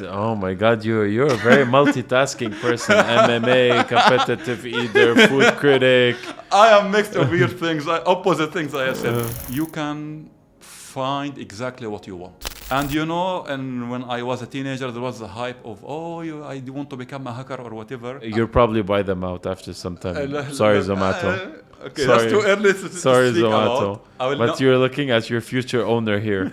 Oh my God, you're a very multitasking person. MMA, competitive eater, food critic. I am mixed of weird things, opposite things I said. You can find exactly what you want. And and when I was a teenager, there was the hype of, I want to become a hacker or whatever. You'll probably buy them out after some time. Sorry, Zomato. Okay, that's too early to Sorry, speak Zomato. about. But you're looking at your future owner here.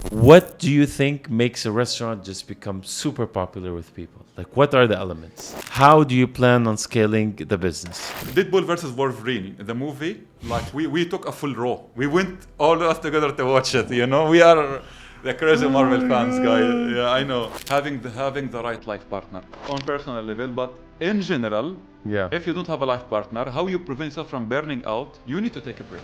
What do you think makes a restaurant just become super popular with people? Like, what are the elements? How do you plan on scaling the business? Deadpool versus Wolverine, the movie, like we took a full row. We went all of us together to watch it, We are the crazy Marvel fans, guys. Yeah, I know. Having the right life partner on personal level, but in general, if you don't have a life partner, how you prevent yourself from burning out, you need to take a break.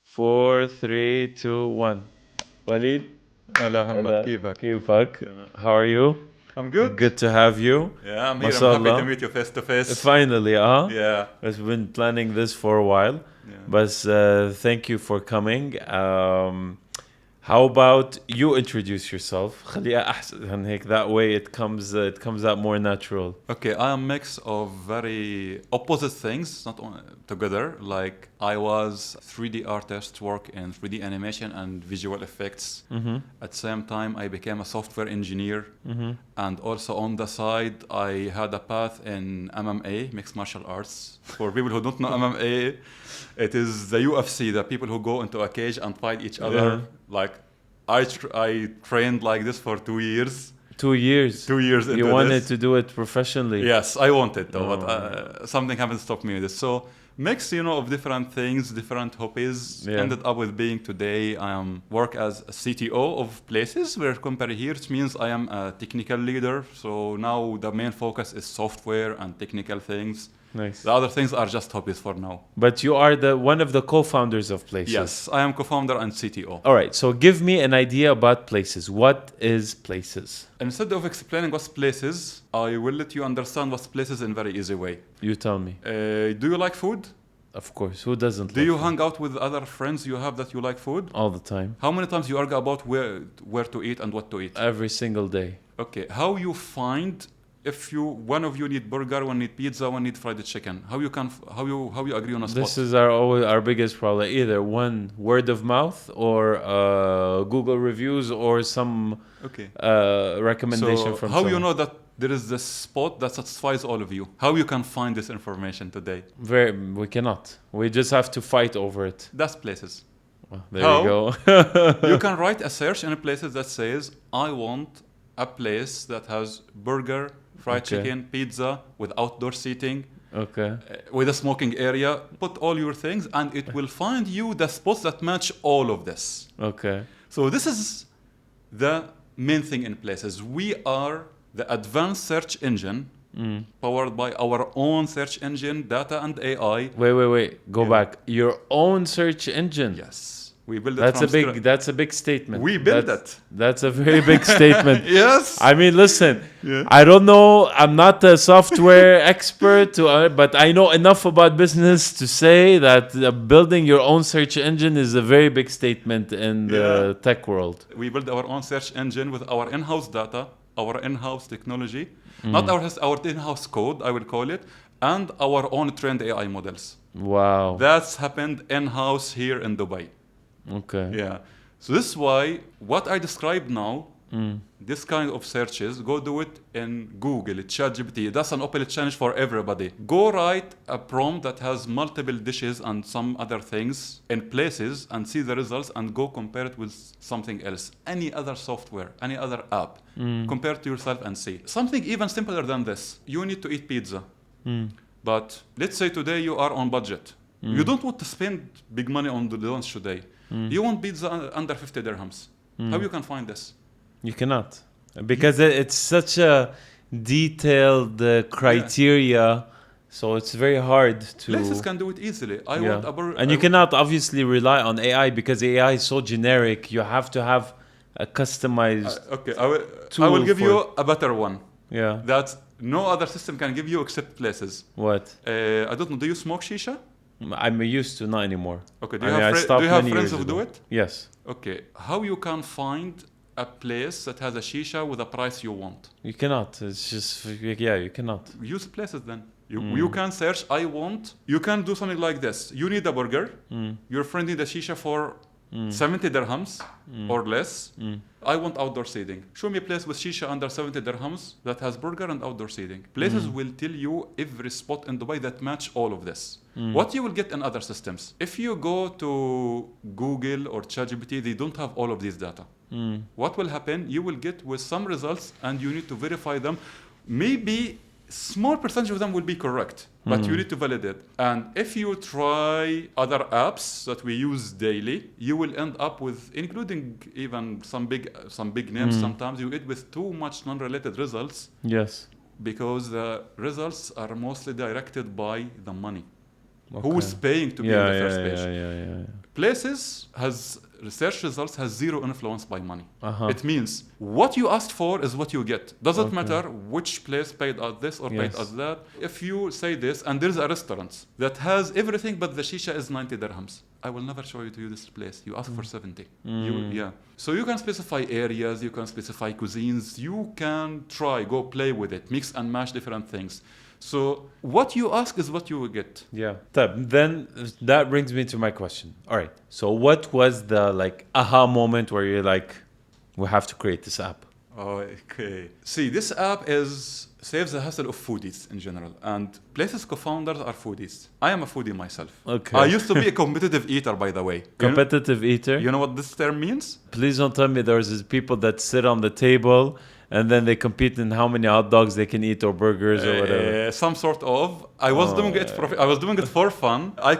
Four, three, two, one. Waleed? كيفك? How are you? I'm good. Good to have you. Yeah, I'm here. I'm happy to meet you face to face. Finally, Yeah. We've been planning this for a while. Yeah. But thank you for coming. How about you introduce yourself? خليها أحسن هيك, that way it comes out more natural. Okay, I am a mix of very opposite things, not together. Like I was 3D artist, work in 3D animation and visual effects. Mm-hmm. At the same time, I became a software engineer. Mm-hmm. And also on the side, I had a path in MMA, mixed martial arts. For people who don't know MMA, it is the UFC, the people who go into a cage and fight each other. Yeah. Like I trained like this for 2 years. 2 years. 2 years into You wanted this. to do it professionally. Yes, I wanted though, but something haven't stopped me with this. So mix, of different things, different hobbies. Yeah. Ended up with being today, I am work as a CTO of places where company here. It means I am a technical leader. So now the main focus is software and technical things. Nice. The other things are just hobbies for now. But you are one of the co-founders of Places. Yes, I am co-founder and CTO. All right, so give me an idea about Places. What is Places? Instead of explaining what's Places, I will let you understand what's Places in a very easy way. You tell me. Do you like food? Of course, who doesn't? Do you hang out with other friends you have that you like food? All the time. How many times you argue about where to eat and what to eat? Every single day. Okay, how you find if one of you need burger, one need pizza, one need fried chicken? How you agree on a spot? This is our biggest problem. Either one, word of mouth, or Google reviews, or some recommendation from how someone. you know that there is this spot that satisfies all of you? How you can find this information today? We cannot. We just have to fight over it. That's Places. Well, there you go. You can write a search in Places that says, I want a place that has burger, fried chicken, pizza, with outdoor seating, with a smoking area. Put all your things and it will find you the spots that match all of this. Okay. So this is the main thing in Places. We are the advanced search engine powered by our own search engine, data and AI. Wait. Go back. Your own search engine. Yes. We build it That's a big statement. We build it. That's a very big statement. Yes. I mean, listen. Yeah. I don't know. I'm not a software expert, but I know enough about business to say that building your own search engine is a very big statement in the tech world. We build our own search engine with our in-house data, our in-house technology, not our in-house code, I will call it, and our own trained AI models. Wow. That's happened in-house here in Dubai. Okay. Yeah. So this is why what I describe now, this kind of searches, go do it in Google, ChatGPT. That's an open challenge for everybody. Go write a prompt that has multiple dishes and some other things in Places and see the results and go compare it with something else. Any other software, any other app. Compare it to yourself and see. Something even simpler than this. You need to eat pizza. But let's say today you are on budget. You don't want to spend big money on the lunch today. You want pizza under 50 dirhams. How you can find this? You cannot. Because it's such a detailed criteria, so it's very hard to... Places can do it easily. And you cannot obviously rely on AI because AI is so generic. You have to have a customized Okay, I will tool give for- you a better one yeah. that no other system can give you except Places. What? I don't know. Do you smoke shisha? I'm used to, not anymore. Okay. Do I you mean, I have stopped do you have many friends years who do ago. it? Yes. Okay. How you can find a place that has a shisha with a price you want? You cannot. It's just, yeah, you cannot. Use Places then. You can search. I want. You can do something like this. You need a burger. Your friend need a shisha for 70 dirhams or less. I want outdoor seating. Show me a place with shisha under 70 dirhams that has burger and outdoor seating. Places will tell you every spot in Dubai that match all of this. What you will get in other systems. If you go to Google or ChatGPT, they don't have all of these data. What will happen? You will get with some results and you need to verify them. Maybe small percentage of them will be correct, but you need to validate. And if you try other apps that we use daily, you will end up with, including even some big names, sometimes you get with too much non-related results. Yes. Because the results are mostly directed by the money. Okay. Who is paying to be on the first page? Yeah. Places has research results has zero influence by money. Uh-huh. It means what you asked for is what you get. Doesn't Okay. matter which place paid us this or paid Yes. us that. If you say this and there's a restaurant that has everything but the shisha is 90 dirhams, I will never show you to this place. You ask for 70. Yeah. So you can specify areas, you can specify cuisines, you can go play with it, mix and match different things. So what you ask is what you will get. Yeah. Then that brings me to my question. All right. So what was the aha moment where you're like, we have to create this app? Okay. See, this app saves the hassle of foodies in general. And Places co-founders are foodies. I am a foodie myself. Okay. I used to be a competitive eater, by the way. Competitive eater? You know what this term means? Please don't tell me there's these people that sit on the table and then they compete in how many hot dogs they can eat or burgers or whatever. Some sort of. I was doing it for fun. I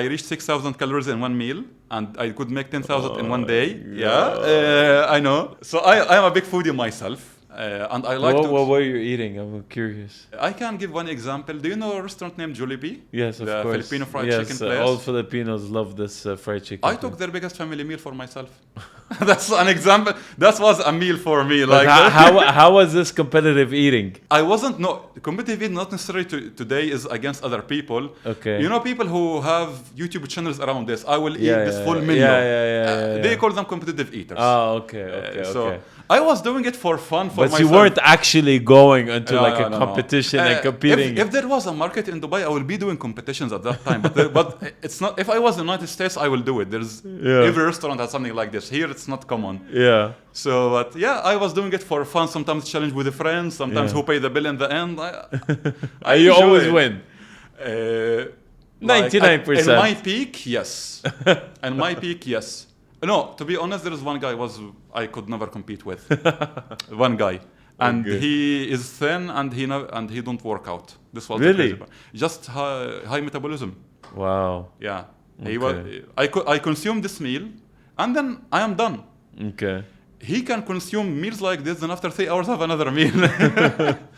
reached 6,000 calories in one meal, and I could make 10,000 in one day. Yeah, I know. So I am a big foodie myself. And I like what were you eating? I'm curious. I can give one example. Do you know a restaurant named Jollibee? Yes, of the course. Filipino fried chicken place. All Filipinos love this fried chicken. I took their biggest family meal for myself. That's an example. That was a meal for me. But how was this competitive eating? I wasn't. No, competitive eating not necessarily today is against other people. Okay. You know, people who have YouTube channels around this. I will eat this full menu. They call them competitive eaters. Oh, okay. So I was doing it for fun for but myself. You weren't actually going into a competition and competing. If there was a market in Dubai, I will be doing competitions at that time. But it's not. If I was in the United States, I will do it. There's every restaurant has something like this. Here, it's not common. Yeah. So, but yeah, I was doing it for fun. Sometimes challenge with a friend. Sometimes who pay the bill in the end. You always win. 99%. In my peak, yes. In my peak, yes. No, to be honest, there is one guy I could never compete with. One guy, and he is thin and he don't work out. This was really just high metabolism. Wow. Yeah. I consume this meal, and then I am done. Okay. He can consume meals like this, and after 3 hours have another meal.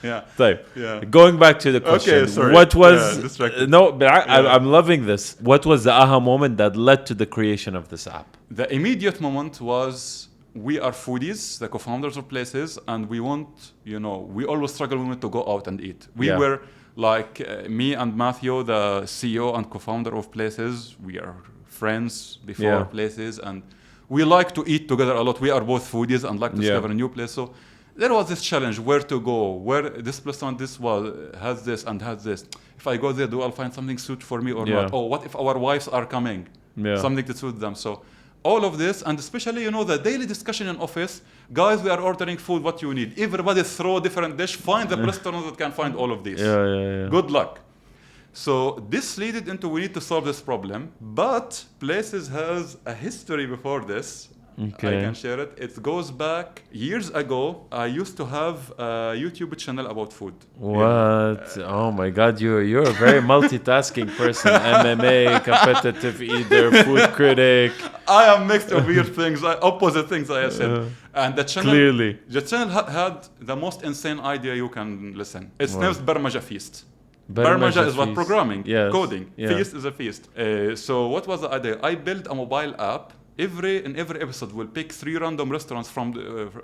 Yeah. Type. Yeah. Going back to the question. Okay, sorry. What was no? But I'm loving this. What was the aha moment that led to the creation of this app? The immediate moment was we are foodies, the co-founders of Places, and we want, we always struggle to go out and eat. We were like me and Matthew, the CEO and co-founder of Places. We are friends before Places, and we like to eat together a lot. We are both foodies and like to discover a new place. So there was this challenge: where to go, where this restaurant has this and has this. If I go there, do I find something suit for me or not? Oh, what if our wives are coming? Something to suit them. So all of this, and especially the daily discussion in office. Guys, we are ordering food. What you need? Everybody throw a different dish. Find the restaurant that can find all of these. Good luck. So this led into we need to solve this problem. But Places has a history before this. Okay. I can share it. It goes back years ago. I used to have a YouTube channel about food. What? Oh my God, you're a very multitasking person. MMA, competitive eater, food critic. I am mixed of weird things, opposite things I said. And the channel had the most insane idea you can listen. Its name is Burmaja Feast. Burmaja is what? Programming, coding. Feast is a feast. So what was the idea? I built a mobile app. in every episode we'll pick 3 random restaurants from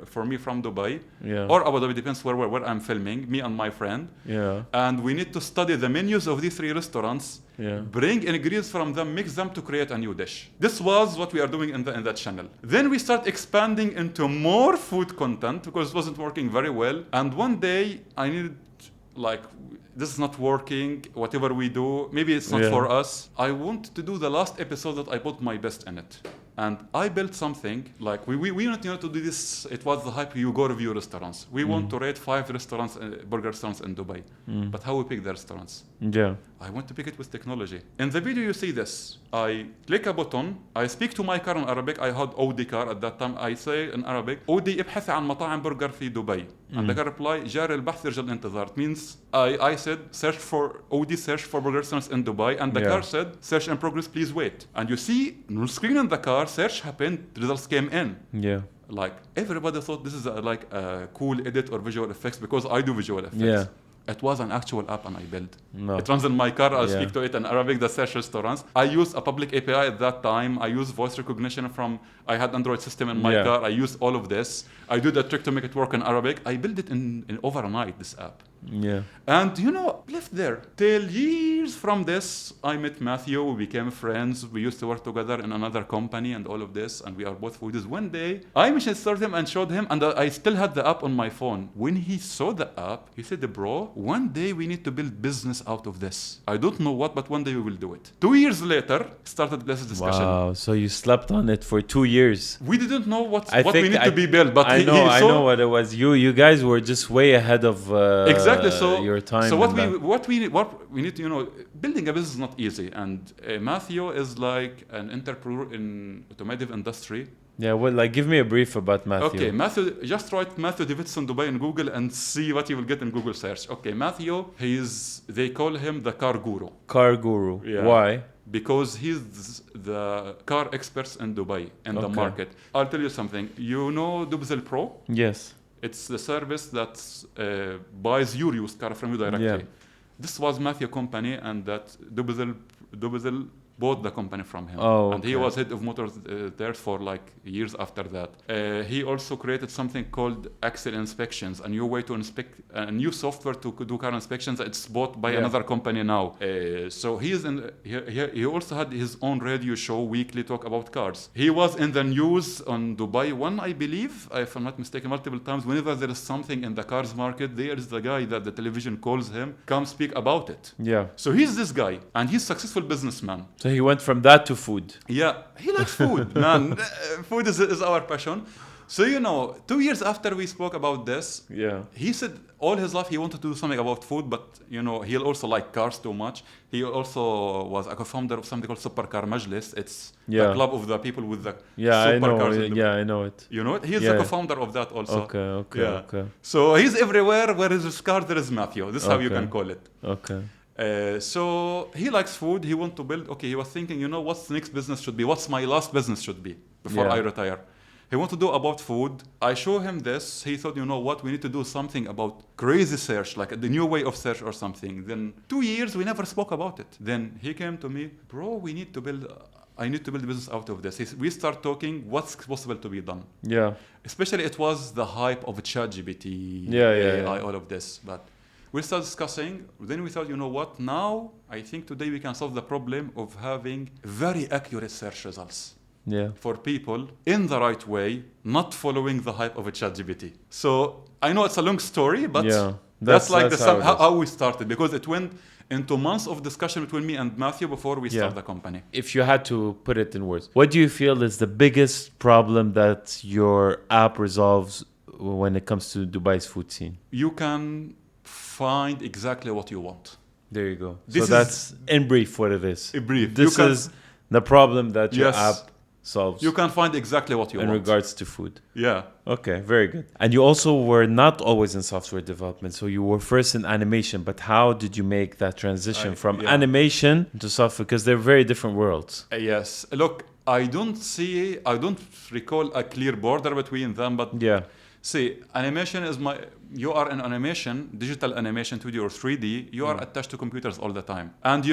for me from Dubai Yeah. or Abu Dhabi, depends where I'm filming, me and my friend. Yeah. And we need to study the menus of these 3 restaurants, Yeah. bring ingredients from them, mix them to create a new dish. This was what we are doing in that channel. Then we start expanding into more food content because it wasn't working very well. And one day I needed, like, this is not working, whatever we do, maybe it's not for us. I want to do the last episode that I put my best in it. And I built something, like, we not to do this, it was the hype, you go review restaurants. We want to rate 5 restaurants, burger restaurants in Dubai. But how we pick the restaurants? Yeah. I want to pick it with technology. In the video you see this. I click a button, I speak to my car in Arabic, I had Audi car at that time, I say in Arabic, Audi ابحث عن مطاعم برجر في دبي. And the car reply, جاري البحث يرجى الانتظار. It means I said, search for Audi, search for burger restaurants in Dubai, and the car said, search in progress, please wait. And you see, on screen in the car, search happened, results came in. Yeah. Like, everybody thought this is like a cool edit or visual effects because I do visual effects. Yeah. It was an actual app and I built. No. It runs in my car. I speak to it in Arabic, the search restaurants. I used a public API at that time. I used voice recognition I had Android system in my car. I used all of this. I did a trick to make it work in Arabic. I built it in overnight, this app. Yeah. And, left there. Till years from this, I met Matthew. We became friends. We used to work together in another company and all of this. And we are both foodies. One day, I mentioned him and showed him. And I still had the app on my phone. When he saw the app, he said, bro, one day we need to build business out of this. I don't know what, but one day we will do it. 2 years later, started this discussion. Wow. So you slept on it for 2 years. We didn't know what we need to be built. But I know what it was. You guys were just way ahead of exactly. So your time. So what we need to, building a business is not easy. And Matthew is like an entrepreneur in automotive industry. Yeah, well, like, give me a brief about Matthew. Okay, Matthew, just write Matthew Davidson Dubai in Google and see what you will get in Google search. Okay, Matthew, they call him the car guru. Car guru. Yeah. Why? Because he's the car experts in Dubai, in the market. I'll tell you something. You know Dubzel Pro? Yes. It's the service that buys your used car from you directly. Yeah. This was Matthew company, and that Dubzel bought the company from him. Oh, and he was head of motors there for like years after that. He also created something called Axle Inspections, a new way to inspect, a new software to do car inspections. It's bought by another company now. So he also had his own radio show, weekly talk about cars. He was in the news on Dubai One, I believe, if I'm not mistaken, multiple times. Whenever there is something in the cars market, there is the guy that the television calls him, come speak about it. Yeah. So he's this guy, and he's a successful businessman. So he went from that to food. Yeah, he likes food, man. Food is our passion. So, 2 years after we spoke about this, he said all his life he wanted to do something about food, but, he also liked cars too much. He also was a co-founder of something called Supercar Majlis. It's the club of the people with the supercars. I know it. You know it? He's the co-founder of that also. Okay. So he's everywhere. Where is his car, there is Matthew. This is how you can call it. Okay. So he likes food. He wants to build. Okay, he was thinking, what's the next business should be? What's my last business should be before I retire? He wants to do about food. I show him this. He thought, what? We need to do something about crazy search, like the new way of search or something. Then 2 years, we never spoke about it. Then he came to me, bro, I need to build a business out of this. We start talking what's possible to be done. Yeah. Especially it was the hype of ChatGPT, AI, all of this. But we started discussing, then we thought, what? Now, I think today we can solve the problem of having very accurate search results. Yeah. For people in the right way, not following the hype of a ChatGPT. So I know it's a long story, but that's how we started, because it went into months of discussion between me and Matthew before we start the company. If you had to put it in words, what do you feel is the biggest problem that your app resolves when it comes to Dubai's food scene? You can find exactly what you want. There you go. So that's in brief what it is. In brief. This is the problem that your app solves. You can find exactly what you want. In regards to food. Yeah. Okay, very good. And you also were not always in software development. So you were first in animation. But how did you make that transition from animation to software? Because they're very different worlds. Yes. Look, I don't recall a clear border between them. But See, animation is you are in animation, digital animation, 2D or 3D, you are attached to computers all the time. And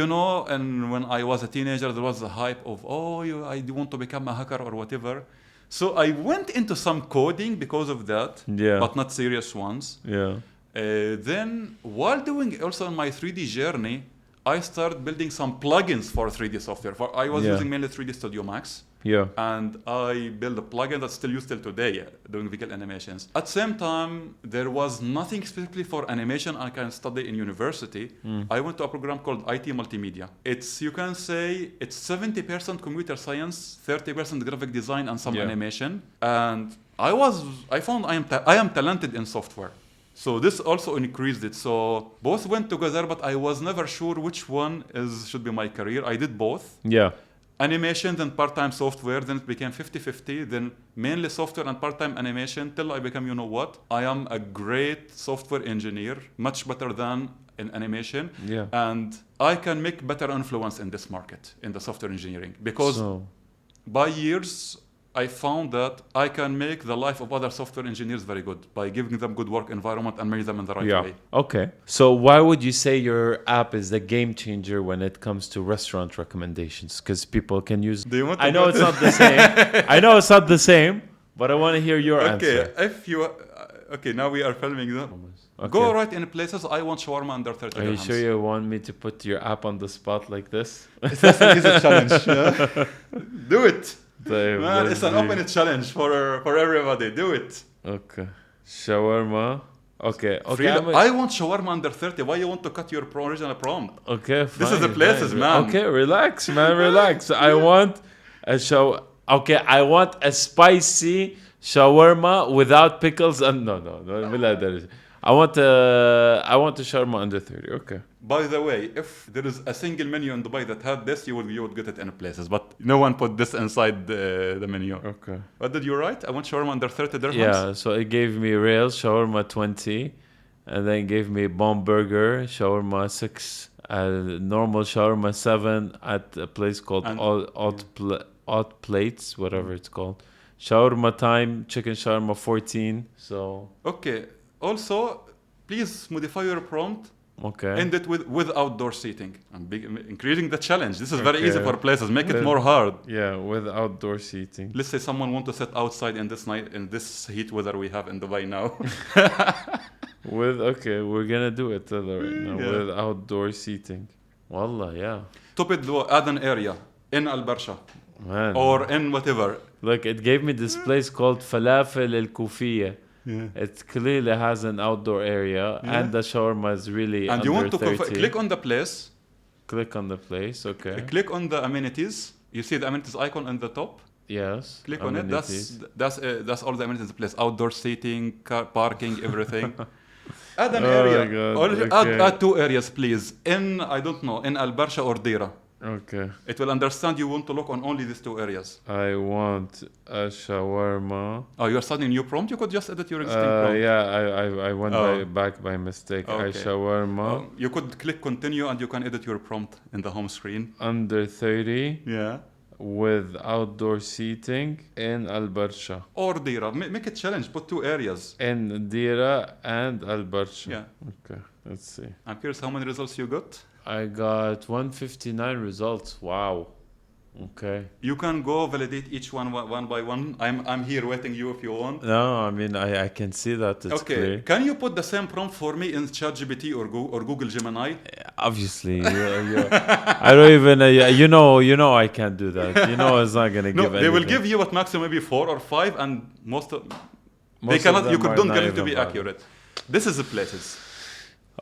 and when I was a teenager, there was the hype of, I want to become a hacker or whatever. So I went into some coding because of that, but not serious ones. Yeah. Then, while doing also on my 3D journey, I started building some plugins for 3D software. I was using mainly 3D Studio Max. Yeah. And I built a plugin that's still used till today, doing vehicle animations. At the same time, there was nothing specifically for animation I can study in university. I went to a program called IT Multimedia. You can say, it's 70% computer science, 30% graphic design, and some animation. And I found I am talented in software. So this also increased it. So both went together, but I was never sure which one should be my career. I did both. Yeah. Animation, then part-time software, then it became 50-50, then mainly software and part-time animation, till I became, I am a great software engineer, much better than in animation. Yeah. And I can make better influence in this market, in the software engineering. Because by years, I found that I can make the life of other software engineers very good by giving them good work environment and manage them in the right way. Okay. So why would you say your app is the game changer when it comes to restaurant recommendations? Because people can use... I know it's not the same. I know it's not the same, but I want to hear your answer. Okay, now we are filming them. Okay. Go right in places. I want shawarma under 30 dirhams. Are you sure you want me to put your app on the spot like this? It's an easy challenge. Yeah? Do it. Man, it's an open challenge for everybody. Do it. Okay. Shawarma. Okay. I want shawarma under 30. Why you want to cut your original prompt? Okay, fine. This is the places, man. Okay, relax, man. Relax. I want a I want a spicy shawarma without pickles and no. I want a shawarma under 30. Okay. By the way, if there is a single menu in Dubai that had this, you would get it in places. But no one put this inside the menu. Okay. What did you write? I want shawarma under 30 dirhams. Yeah, so it gave me real shawarma 20, and then gave me bomb burger shawarma 6, normal shawarma 7 at a place called Odd Plates, whatever it's called. Shawarma time, chicken shawarma 14. So okay. Also, please modify your prompt. Okay. End it with outdoor seating. I'm increasing the challenge. This is very easy for places. Make it more hard. Yeah, with outdoor seating. Let's say someone want to sit outside in this heat weather we have in Dubai now. We're gonna do it right now with outdoor seating. Wallah, yeah. Top it, add an area in Al Barsha. Man. Or in whatever. Look, it gave me this place called Falafel El Kufiya. Yeah. It clearly has an outdoor area, and the shawarma is really and under you want to 30. Click on the place. Click on the place, okay. Click on the amenities. You see the amenities icon on the top? Yes. Click on it. That's all the amenities in the place. Outdoor seating, car parking, everything. Add an area. Add 2 areas, please. In Al Barsha or Deira. Okay. It will understand you want to look on only these 2 areas. I want a shawarma. Oh, you're starting a new prompt? You could just edit your existing prompt. Yeah, I went back by mistake. Okay. I shawarma. You could click continue and you can edit your prompt in the home screen. Under 30. Yeah. With outdoor seating in Al Barsha. Or Deira. Make it challenge. Put 2 areas. In Deira and Al Barsha. Yeah. Okay, let's see. I'm curious how many results you got. I got 159 results. Wow. Okay. You can go validate each one by one. I'm here waiting you if you want. No, I mean I can see that it's clear. Can you put the same prompt for me in ChatGPT or Google Gemini? Obviously, I don't even. You know, I can't do that. You know, it's not gonna give. They will give you at maximum maybe 4 or 5, and they cannot. You don't get it to be accurate. This is the places.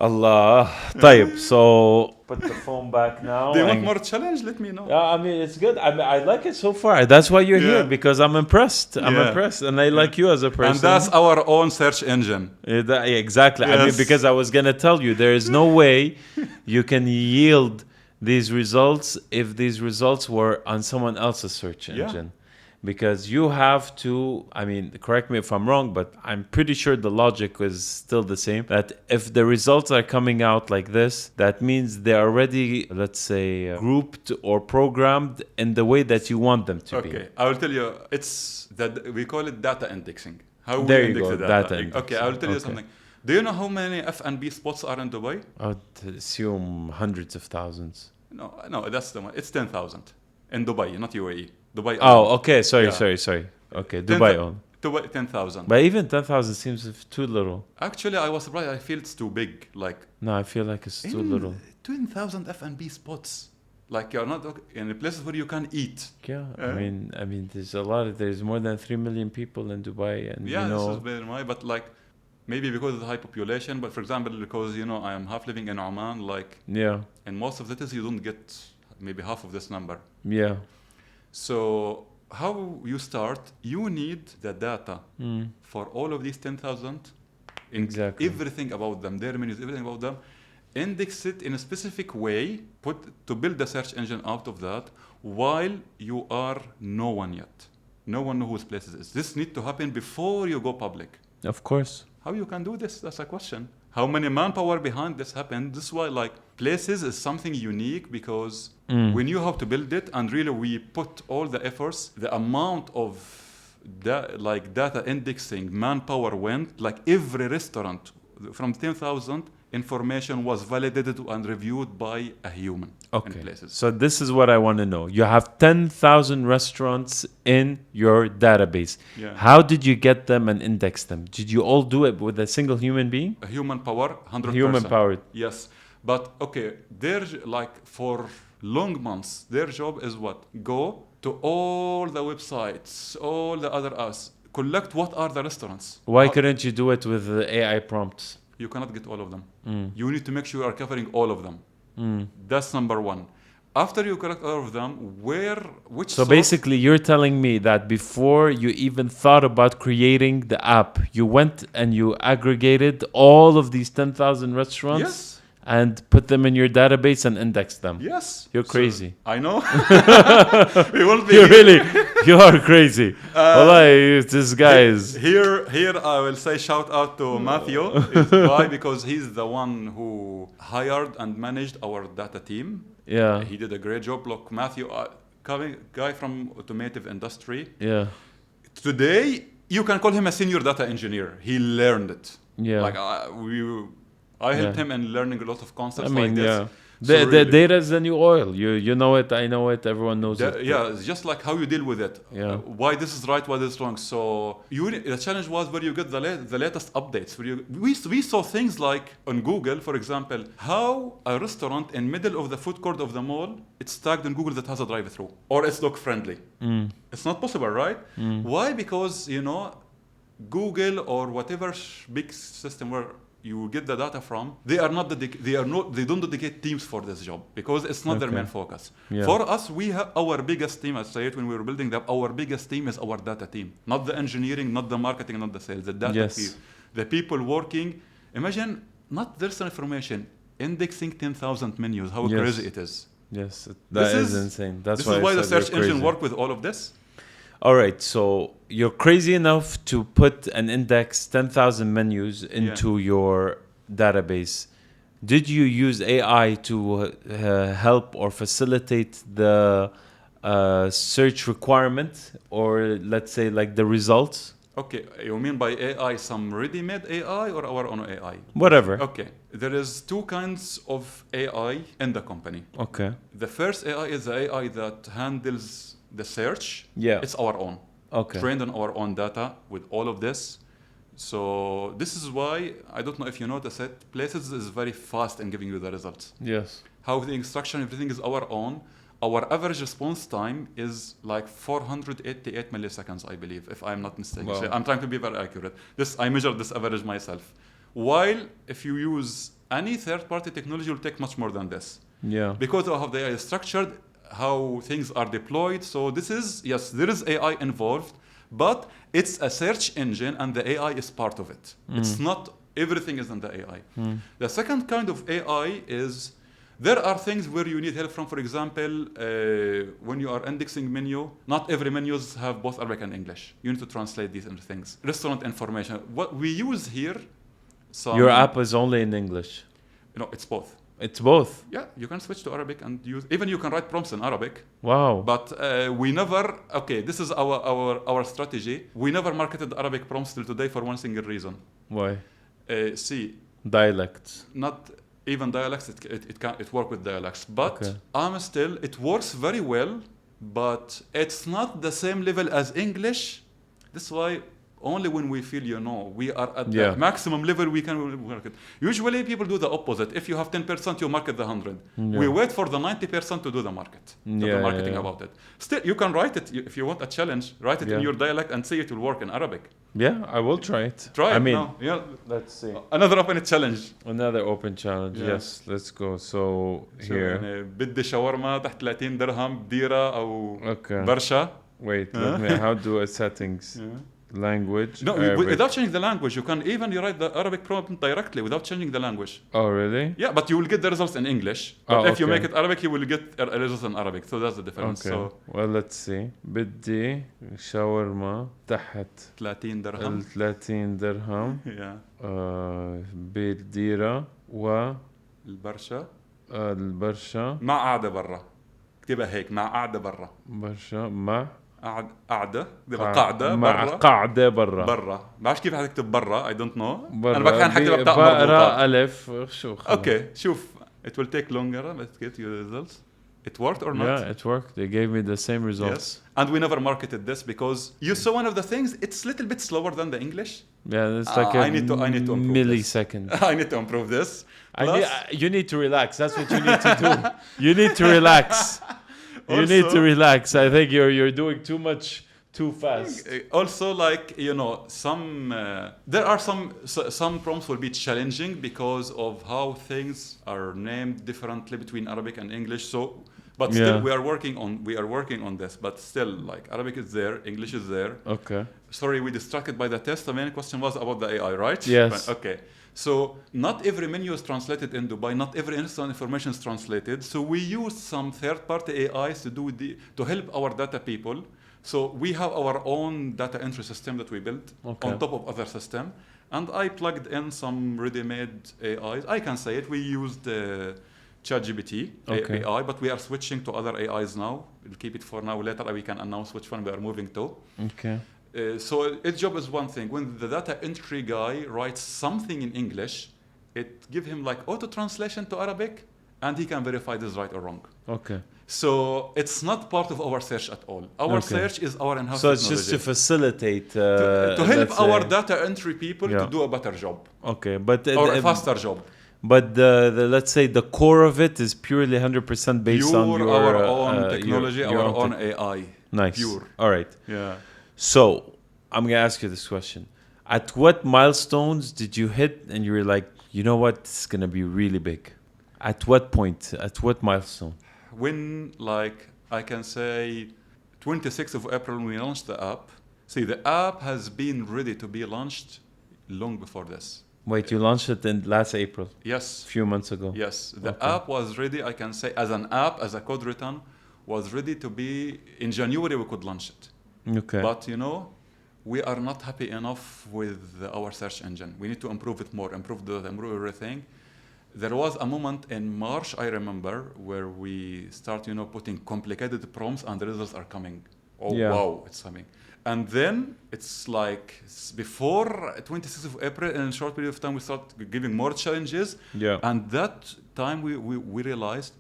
Allah. طيب, so put the phone back now. Do you want more challenge? Let me know. Yeah, I mean, it's good. I like it so far. That's why you're here, because I'm impressed. I'm impressed, and I like you as a person. And that's our own search engine. Exactly. Yes. I mean, because I was gonna tell you, there is no way you can yield these results if these results were on someone else's search engine. Because you have to, I mean, correct me if I'm wrong, but I'm pretty sure the logic is still the same. That if the results are coming out like this, that means they're already, let's say, grouped or programmed in the way that you want them to be. Okay, I will tell you, it's that we call it data indexing. How There we you index go, the data Okay, indexing. I'll tell you Okay. something. Do you know how many F&B spots are in Dubai? I would assume hundreds of thousands. No, that's the one. It's 10,000 in Dubai, not UAE. Dubai. Oh, only. okay. Sorry. Yeah. Okay, 10 Dubai on. Dubai 10,000. But even 10,000 seems too little. Actually, I was surprised. I feel it's too big. Like No, I feel like it's too little. 10,000 F&B spots. Like you're not in places where you can eat. Yeah, I mean, there's more than 3 million people in Dubai, and Yeah, you this know, is very nice. But like maybe because of the high population. But for example, because I am half living in Oman. Like yeah, in most of the cities, you don't get maybe half of this number. yeah, So how you start? You need the data for all of these 10,000. Exactly. Everything about them, their menus, everything about them. Index it in a specific way, to build the search engine out of that, while you are no one yet. No one knows whose places is. This needs to happen before you go public. of course. How you can do this? That's a question. How many manpower behind this happened? This is why like places is something unique because we knew how to build it, and really we put all the efforts. The amount of data indexing manpower went, like every restaurant from 10,000 information was validated and reviewed by a human in places. So this is what I want to know. You have 10,000 restaurants in your database. Yeah. How did you get them and index them? Did you all do it with a single human being? A human power, 100%. Human powered. Yes. But okay, they're like for long months, their job is what? Go to all the websites, all the other apps, collect what are the restaurants. Why couldn't you do it with the AI prompts? You cannot get all of them. You need to make sure you are covering all of them. That's number one. After you collect all of them, So basically, you're telling me that before you even thought about creating the app, you went and you aggregated all of these 10,000 restaurants? Yes. And put them in your database and index them. Yes. You're crazy. I know. We won't be You are crazy. Wallahi, this guy is... Here I will say shout out to Matthew. Why? Because he's the one who hired and managed our data team. Yeah. He did a great job. Look, Matthew, guy from automotive industry. Yeah. Today, you can call him a senior data engineer. He learned it. Yeah. Like I helped him in learning a lot of concepts like this. Yeah. So The data is the new oil. You know it, I know it, everyone knows it. Yeah, it's just like how you deal with it. Yeah. Why this is right, why this is wrong. So the challenge was where you get the latest updates. We saw things like on Google, for example, how a restaurant in middle of the food court of the mall, it's tagged on Google that has a drive-through or it's dog friendly. It's not possible, right? Why? Because Google or whatever big system where you get the data from, they don't dedicate teams for this job because it's not their main focus. Yeah. For us, we have our biggest team. I say it when we were building that. Our biggest team is our data team, not the engineering, not the marketing, not the sales. The data team, the people working. Imagine not there's information indexing 10,000 menus. How crazy it is. Yes, that is insane. This is why the search engine work with all of this. All right, so you're crazy enough to put and index 10,000 menus into your database. Did you use AI to help or facilitate the search requirement, or let's say like the results? Okay, you mean by AI some ready-made AI or our own AI? Whatever. Okay, there is two kinds of AI in the company. Okay. The first AI is the AI that handles the search. Yeah. It's our own. Okay. Trained on our own data with all of this. So this is why, I don't know if you notice it, Places is very fast in giving you the results. Yes. How the instruction, everything is our own. Our average response time is like 488 milliseconds, I believe, if I'm not mistaken. Wow. So I'm trying to be very accurate. I measured this average myself. While if you use any third-party technology, it will take much more than this. Yeah. Because of how the AI is structured, how things are deployed. So this is, yes, there is AI involved, but it's a search engine and the AI is part of it. It's not, everything is in the AI. The second kind of AI is, there are things where you need help from. For example, when you are indexing menu, not every menus have both Arabic and English. You need to translate these into things. Restaurant information. What we use here, your app is only in English. It's both. It's both. Yeah, you can switch to Arabic and use. Even you can write prompts in Arabic. Wow. But we never. Okay, this is our strategy. We never marketed Arabic prompts till today for one single reason. Why? See, Dialects. not even dialects. It work with dialects, but Okay. it works very well. But it's not the same level as English. This is why only when we feel, we are at the maximum level, we can work it. Usually people do the opposite. If you have 10%, you market the 100. Yeah. We wait for the 90% to do the marketing about it. Still, you can write it. If you want a challenge, write it in your dialect and see it will work in Arabic. Yeah, I will try it. Try it. I mean, now. Yeah. let's see. Another open challenge. Another open challenge. Yeah. Yes, let's go. So here. يعني بدي شاورما تحت 30 درهم بديرة أو Okay. برشا. Wait, let me. How do I settings? Yeah. Language. No, Arabic. without changing the language, you can even write the Arabic prompt directly without changing the language. Oh, really? Yeah, but you will get the results in English. But if you okay. make it Arabic, you will get a results in Arabic. So that's the difference. Okay. So Well, let's see. بدي شاورما تحت 30 درهم. 30 درهم. Yeah. بالديرة البرشا. البرشا. مع قاعدة برا. اكتبها هيك مع قاعدة برا. برشا مع قاعدة قاعدة مع برا. قاعدة برا. برا. بعرفش كيف حتكتب برا. I don't know. برا. أنا بحكي عن حكي بتاع بقرا ألف شو خلاص. Okay, شوف. It will take longer. Let's get your results. It worked or not? Yeah, it worked. They gave me the same results. Yes. And we never marketed this because you saw one of the things. It's a little bit slower than the English. Yeah, it's like I need to improve millisecond. I need to improve this. You need to relax. That's what you need to do. You need to relax. You need to relax. I think you're doing too fast. Also, like there are some prompts will be challenging because of how things are named differently between Arabic and English. So, but still we are working on this. But still, like Arabic is there, English is there. Okay. Sorry, we distracted by the test. The main question was about the AI, right? Yes. Okay. So not every menu is translated in Dubai. Not every instant information is translated. So we use some third-party AIs to help our data people. So we have our own data entry system that we built on top of other system, and I plugged in some ready-made AIs. I can say it. We used ChatGPT AI, but we are switching to other AIs now. We'll keep it for now. Later we can announce which one we are moving to. Okay. So its job is one thing. When the data entry guy writes something in English, it gives him like auto translation to Arabic, and he can verify this right or wrong. Okay. So it's not part of our search at all. Our search is our in-house technology. So it's just to facilitate to help our data entry people to do a better job. Okay, but or a faster job. But the let's say the core of it is purely 100% based on our own technology, our own AI. Nice. Pure. All right. Yeah. So I'm gonna ask you this question: at what milestones did you hit and you were like, you know what, it's gonna be really big? At what point? At what milestone? When, like, I can say 26th of April when we launched the app. See, the app has been ready to be launched long before this. Wait, you launched it in last April? Yes. A few months ago? Yes. The app was ready, I can say, as an app, as a code written, was ready to be, in January we could launch it. Okay. But, we are not happy enough with our search engine. We need to improve it more, improve everything. There was a moment in March, I remember, where we start, putting complicated prompts and the results are coming. Oh, wow, it's coming. And then it's like before 26th of April, in a short period of time, we start giving more challenges. Yeah. And that time we realized,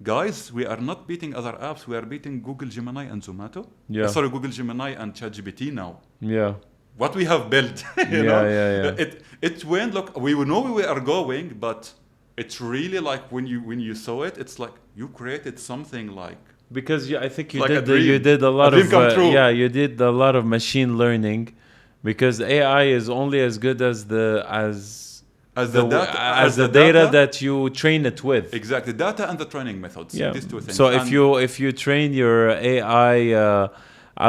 guys, we are not beating other apps. We are beating Google Gemini and Zomato. Yeah. Sorry, Google Gemini and ChatGPT now. Yeah. What we have built, Yeah. It went. Look, we know where we are going, but it's really like when you saw it, it's like you created something like. Because I think you like did a lot of you did a lot of machine learning, because AI is only as good as the data that you train it with. Exactly, data and the training methods. Yeah. These two things. So if you train your AI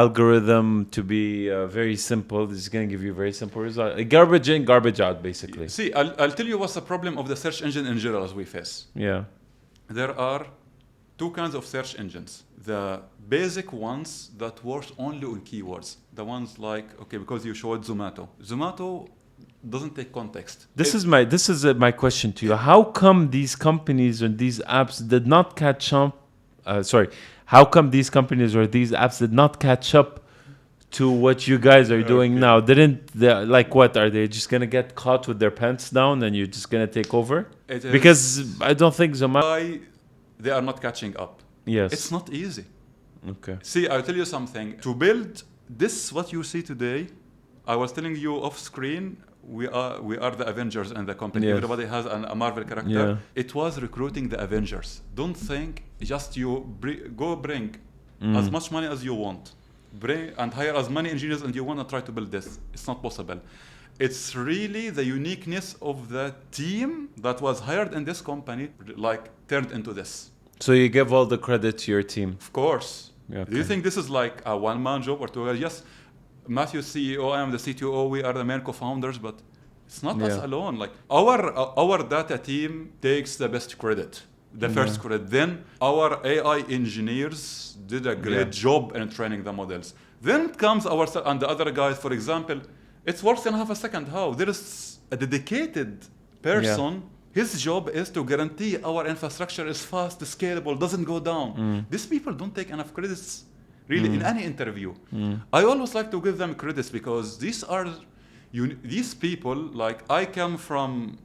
algorithm to be very simple, this is going to give you very simple results. Garbage in, garbage out, basically. See, I'll tell you what's the problem of the search engine in general as we face. Yeah. There are two kinds of search engines. The basic ones that work only on keywords. The ones like, because you showed Zomato. Zomato doesn't take context. This is my question to you. How come these companies or these apps did not catch up? How come these companies or these apps did not catch up to what you guys are doing now? Didn't they, like, what are they just gonna get caught with their pants down and you're just gonna take over? Because I don't think Zomato. Why they are not catching up? Yes, It's not easy. okay. See, I'll tell you something. To build this, what you see today, I was telling you off screen, we are the Avengers in the company. Yes. Everybody has a Marvel character. Yeah. It was recruiting the Avengers. Don't think just you go bring as much money as you want. Bring and hire as many engineers as you want to try to build this. It's not possible. It's really the uniqueness of the team that was hired in this company, like turned into this. So you give all the credit to your team. Of course. Yeah, Do you okay. think this is like a one-man job or two guys? Yes, Matthew CEO, I am the CTO, we are the main co-founders, but it's not us Yeah. alone. Like our data team takes the best credit, the first credit. Then our AI engineers did a great job in training the models. Then comes and the other guys, for example, it works in half a second. How? There is a dedicated person. His job is to guarantee our infrastructure is fast, scalable, doesn't go down. These people don't take enough credits really in any interview. I always like to give them credits because these people, like I come from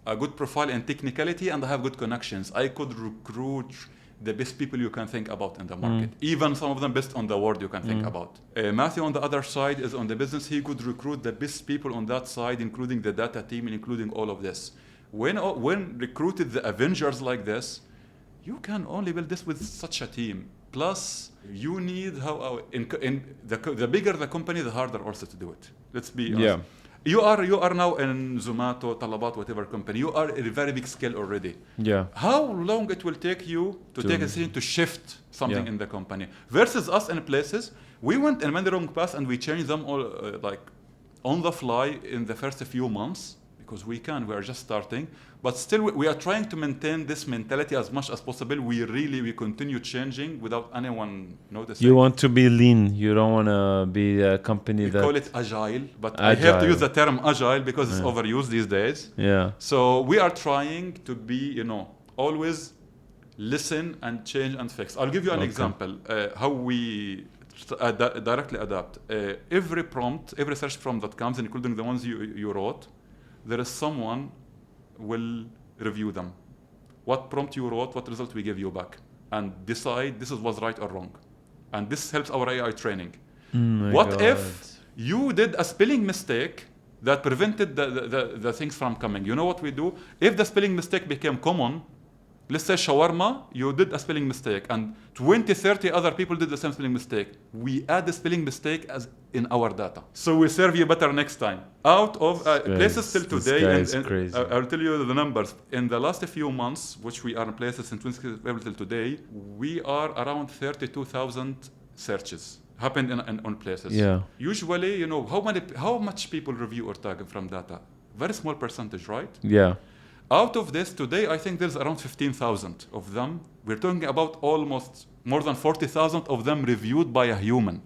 a good profile in technicality and I have good connections. I could recruit the best people you can think about in the market, even some of them best on the world you can think about. Matthew on the other side is on the business. He could recruit the best people on that side, including the data team and including all of this. When recruited the Avengers like this, you can only build this with such a team. Plus, you need the bigger the company, the harder also to do it. Let's be honest. Yeah. You are now in Zomato, Talabat, whatever company. You are at a very big scale already. Yeah. How long it will take you to take a decision to shift something in the company versus us in places we went in many wrong paths and we changed them all like on the fly in the first few months because we are just starting, but still we are trying to maintain this mentality as much as possible. We continue changing without anyone noticing. You want to be lean. You don't want to be a company we that call it agile, but I have to use the term agile because it's overused these days. Yeah. So we are trying to be, always listen and change and fix. I'll give you an example how we directly adapt. Every search prompt that comes, including the ones you wrote, there is someone will review them. What prompt you wrote, what result we give you back, and decide this was right or wrong. And this helps our AI training. What if you did a spelling mistake that prevented the things from coming? You know what we do? If the spelling mistake became common, let's say shawarma, you did a spelling mistake, and 20, 30 other people did the same spelling mistake. We add the spelling mistake as in our data. So we serve you better next time. Out of places till today, and I'll tell you the numbers. In the last few months, which we are in places in 20 till today, we are around 32,000 searches happened on places. Yeah. Usually, how much people review or tag from data? Very small percentage, right? Yeah. Out of this, today, I think there's around 15,000 of them. We're talking about almost more than 40,000 of them reviewed by a human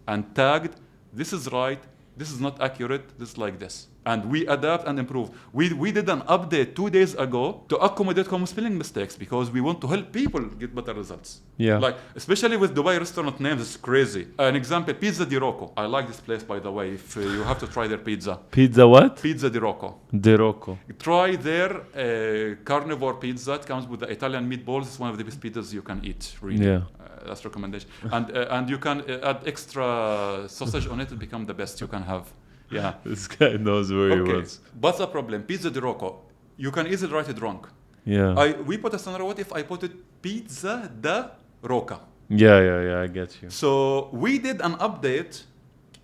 and tagged, this is right, this is not accurate, this is like this. And we adapt and improve. We did an update 2 days ago to accommodate common spelling mistakes because we want to help people get better results. Yeah. Like, especially with Dubai restaurant names, it's crazy. An example, Pizza di Rocco. I like this place, by the way, if you have to try their pizza. Pizza what? Pizza di Rocco. Di Rocco. Try their carnivore pizza. It comes with the Italian meatballs. It's one of the best pizzas you can eat, really. Yeah. That's recommendation. And you can add extra sausage on it to become the best you can have. Yeah. This guy knows where he was. What's the problem? Pizza di Rocco. You can easily write it wrong. Yeah. We put a scenario. What if I put it Pizza da Rocca? Yeah, I get you. So we did an update.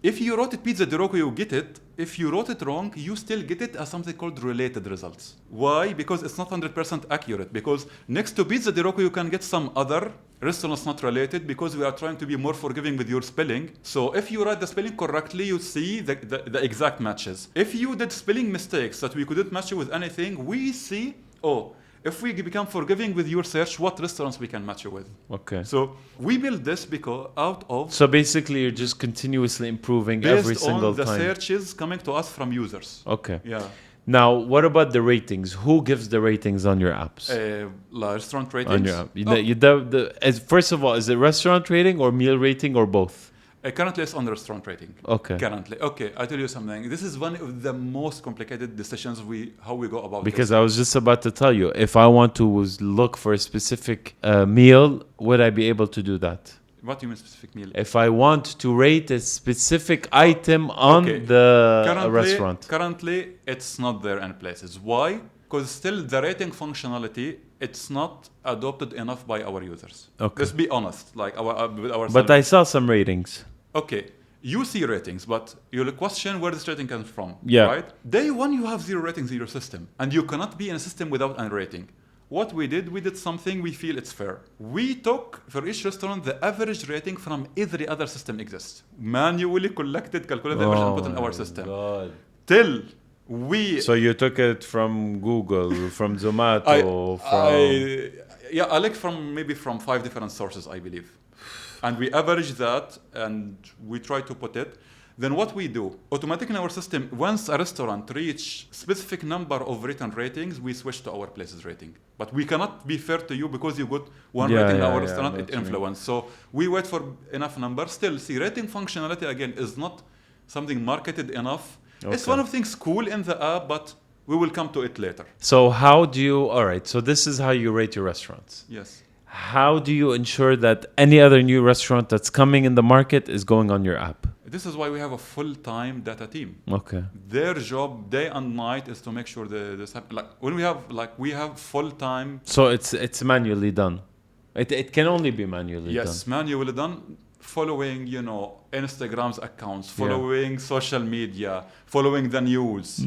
If you wrote it Pizza di Rocco, you get it. If you wrote it wrong, you still get it as something called related results. Why? Because it's not 100% accurate. Because next to Pizza di Rocco, you can get some other restaurants not related because we are trying to be more forgiving with your spelling. So if you write the spelling correctly, you see the exact matches. If you did spelling mistakes that we couldn't match you with anything, we see, if we become forgiving with your search, what restaurants we can match you with. Okay. So we built this because out of So basically, you're just continuously improving every based single on the time. searches coming to us from users. Okay. Yeah. Now, what about the ratings? Who gives the ratings on your apps? Restaurant ratings. On your app. First of all, is it restaurant rating or meal rating or both? Currently, it's on the restaurant rating. Okay. Currently, okay. I tell you something. This is one of the most complicated decisions how we go about. Because this. I was just about to tell you, if I want to look for a specific meal, would I be able to do that? What do you mean specific meal? If I want to rate a specific item on the restaurant. Currently, it's not there in places. Why? Because still the rating functionality, it's not adopted enough by our users. Okay. Let's be honest, like with ourselves. But I saw some ratings. Okay, you see ratings, but you'll question where this rating comes from. Yeah. Right? Day one, you have 0 ratings in your system, and you cannot be in a system without a rating. What we did something we feel it's fair. We took for each restaurant the average rating from every other system exists. Manually calculated the average and put in our system. God. Till we. So you took it from Google, from Zomato, I like from 5 different sources, I believe. And we average that and we try to put it. Then what we do, automatically in our system, once a restaurant reach specific number of written ratings, we switch to our place's rating. But we cannot be fair to you because you got one rating in our restaurant, it influence. So we wait for enough number. Still, see, rating functionality, again, is not something marketed enough. Okay. It's one of the things cool in the app, but we will come to it later. So how do you, all right, so this is how you rate your restaurants. Yes. How do you ensure that any other new restaurant that's coming in the market is going on your app? This is why we have a full-time data team. Okay. Their job day and night is to make sure this happens. Like when we have full-time. So it's manually done. It can only be manually done. Yes, manually done. Following Instagram's accounts, following social media, following the news.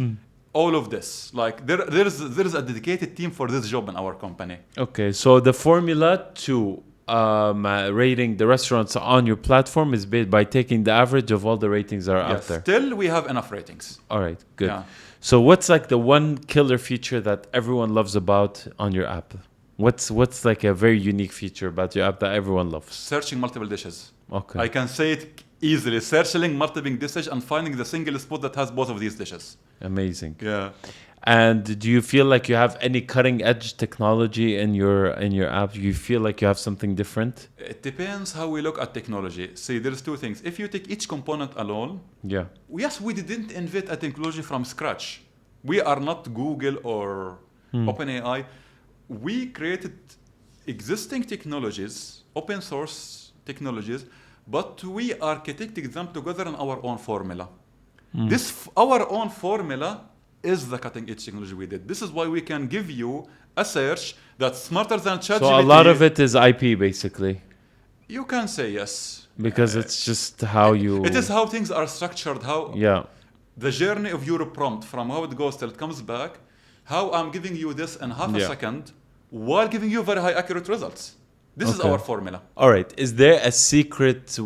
All of this, like there is a dedicated team for this job in our company. Okay, so the formula to rating the restaurants on your platform is based by taking the average of all the ratings that are out there. Still, we have enough ratings. All right, good. Yeah. So what's like the one killer feature that everyone loves about on your app? What's like a very unique feature about your app that everyone loves? Searching multiple dishes. Okay. I can say it easily. Searching multiple dishes and finding the single spot that has both of these dishes. Amazing. Yeah. And do you feel like you have any cutting edge technology in your app? Do you feel like you have something different? It depends how we look at technology. See, there's two things. If you take each component alone, yes, we didn't invent a technology from scratch. We are not Google or OpenAI. We created existing technologies, open source technologies, but we architected them together in our own formula. Our own formula is the cutting edge technology we did. This is why we can give you a search that's smarter than ChatGPT. So a lot of it is IP, basically. You can say yes. Because it's just how you... It is how things are structured, how the journey of your prompt, from how it goes till it comes back, how I'm giving you this in half a second, while giving you very high accurate results. This is our formula. All right. Is there a secret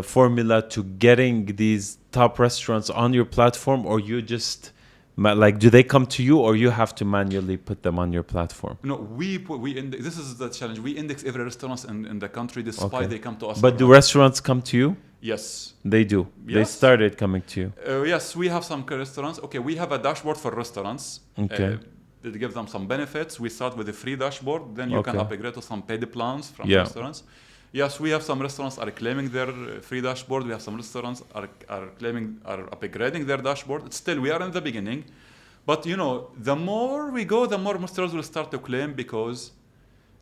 formula to getting these top restaurants on your platform, or you just... Like, do they come to you, or you have to manually put them on your platform? No, we index. This is the challenge. We index every restaurant in the country, despite they come to us. But do restaurants come to you? Yes. They do. Yes. They started coming to you. Yes, we have some restaurants. Okay, we have a dashboard for restaurants. Okay. It gives them some benefits. We start with a free dashboard. Then you can upgrade to some paid plans from restaurants. Yes, we have some restaurants are claiming their free dashboard. We have some restaurants are upgrading their dashboard. Still, we are in the beginning. But, the more we go, the more restaurants will start to claim, because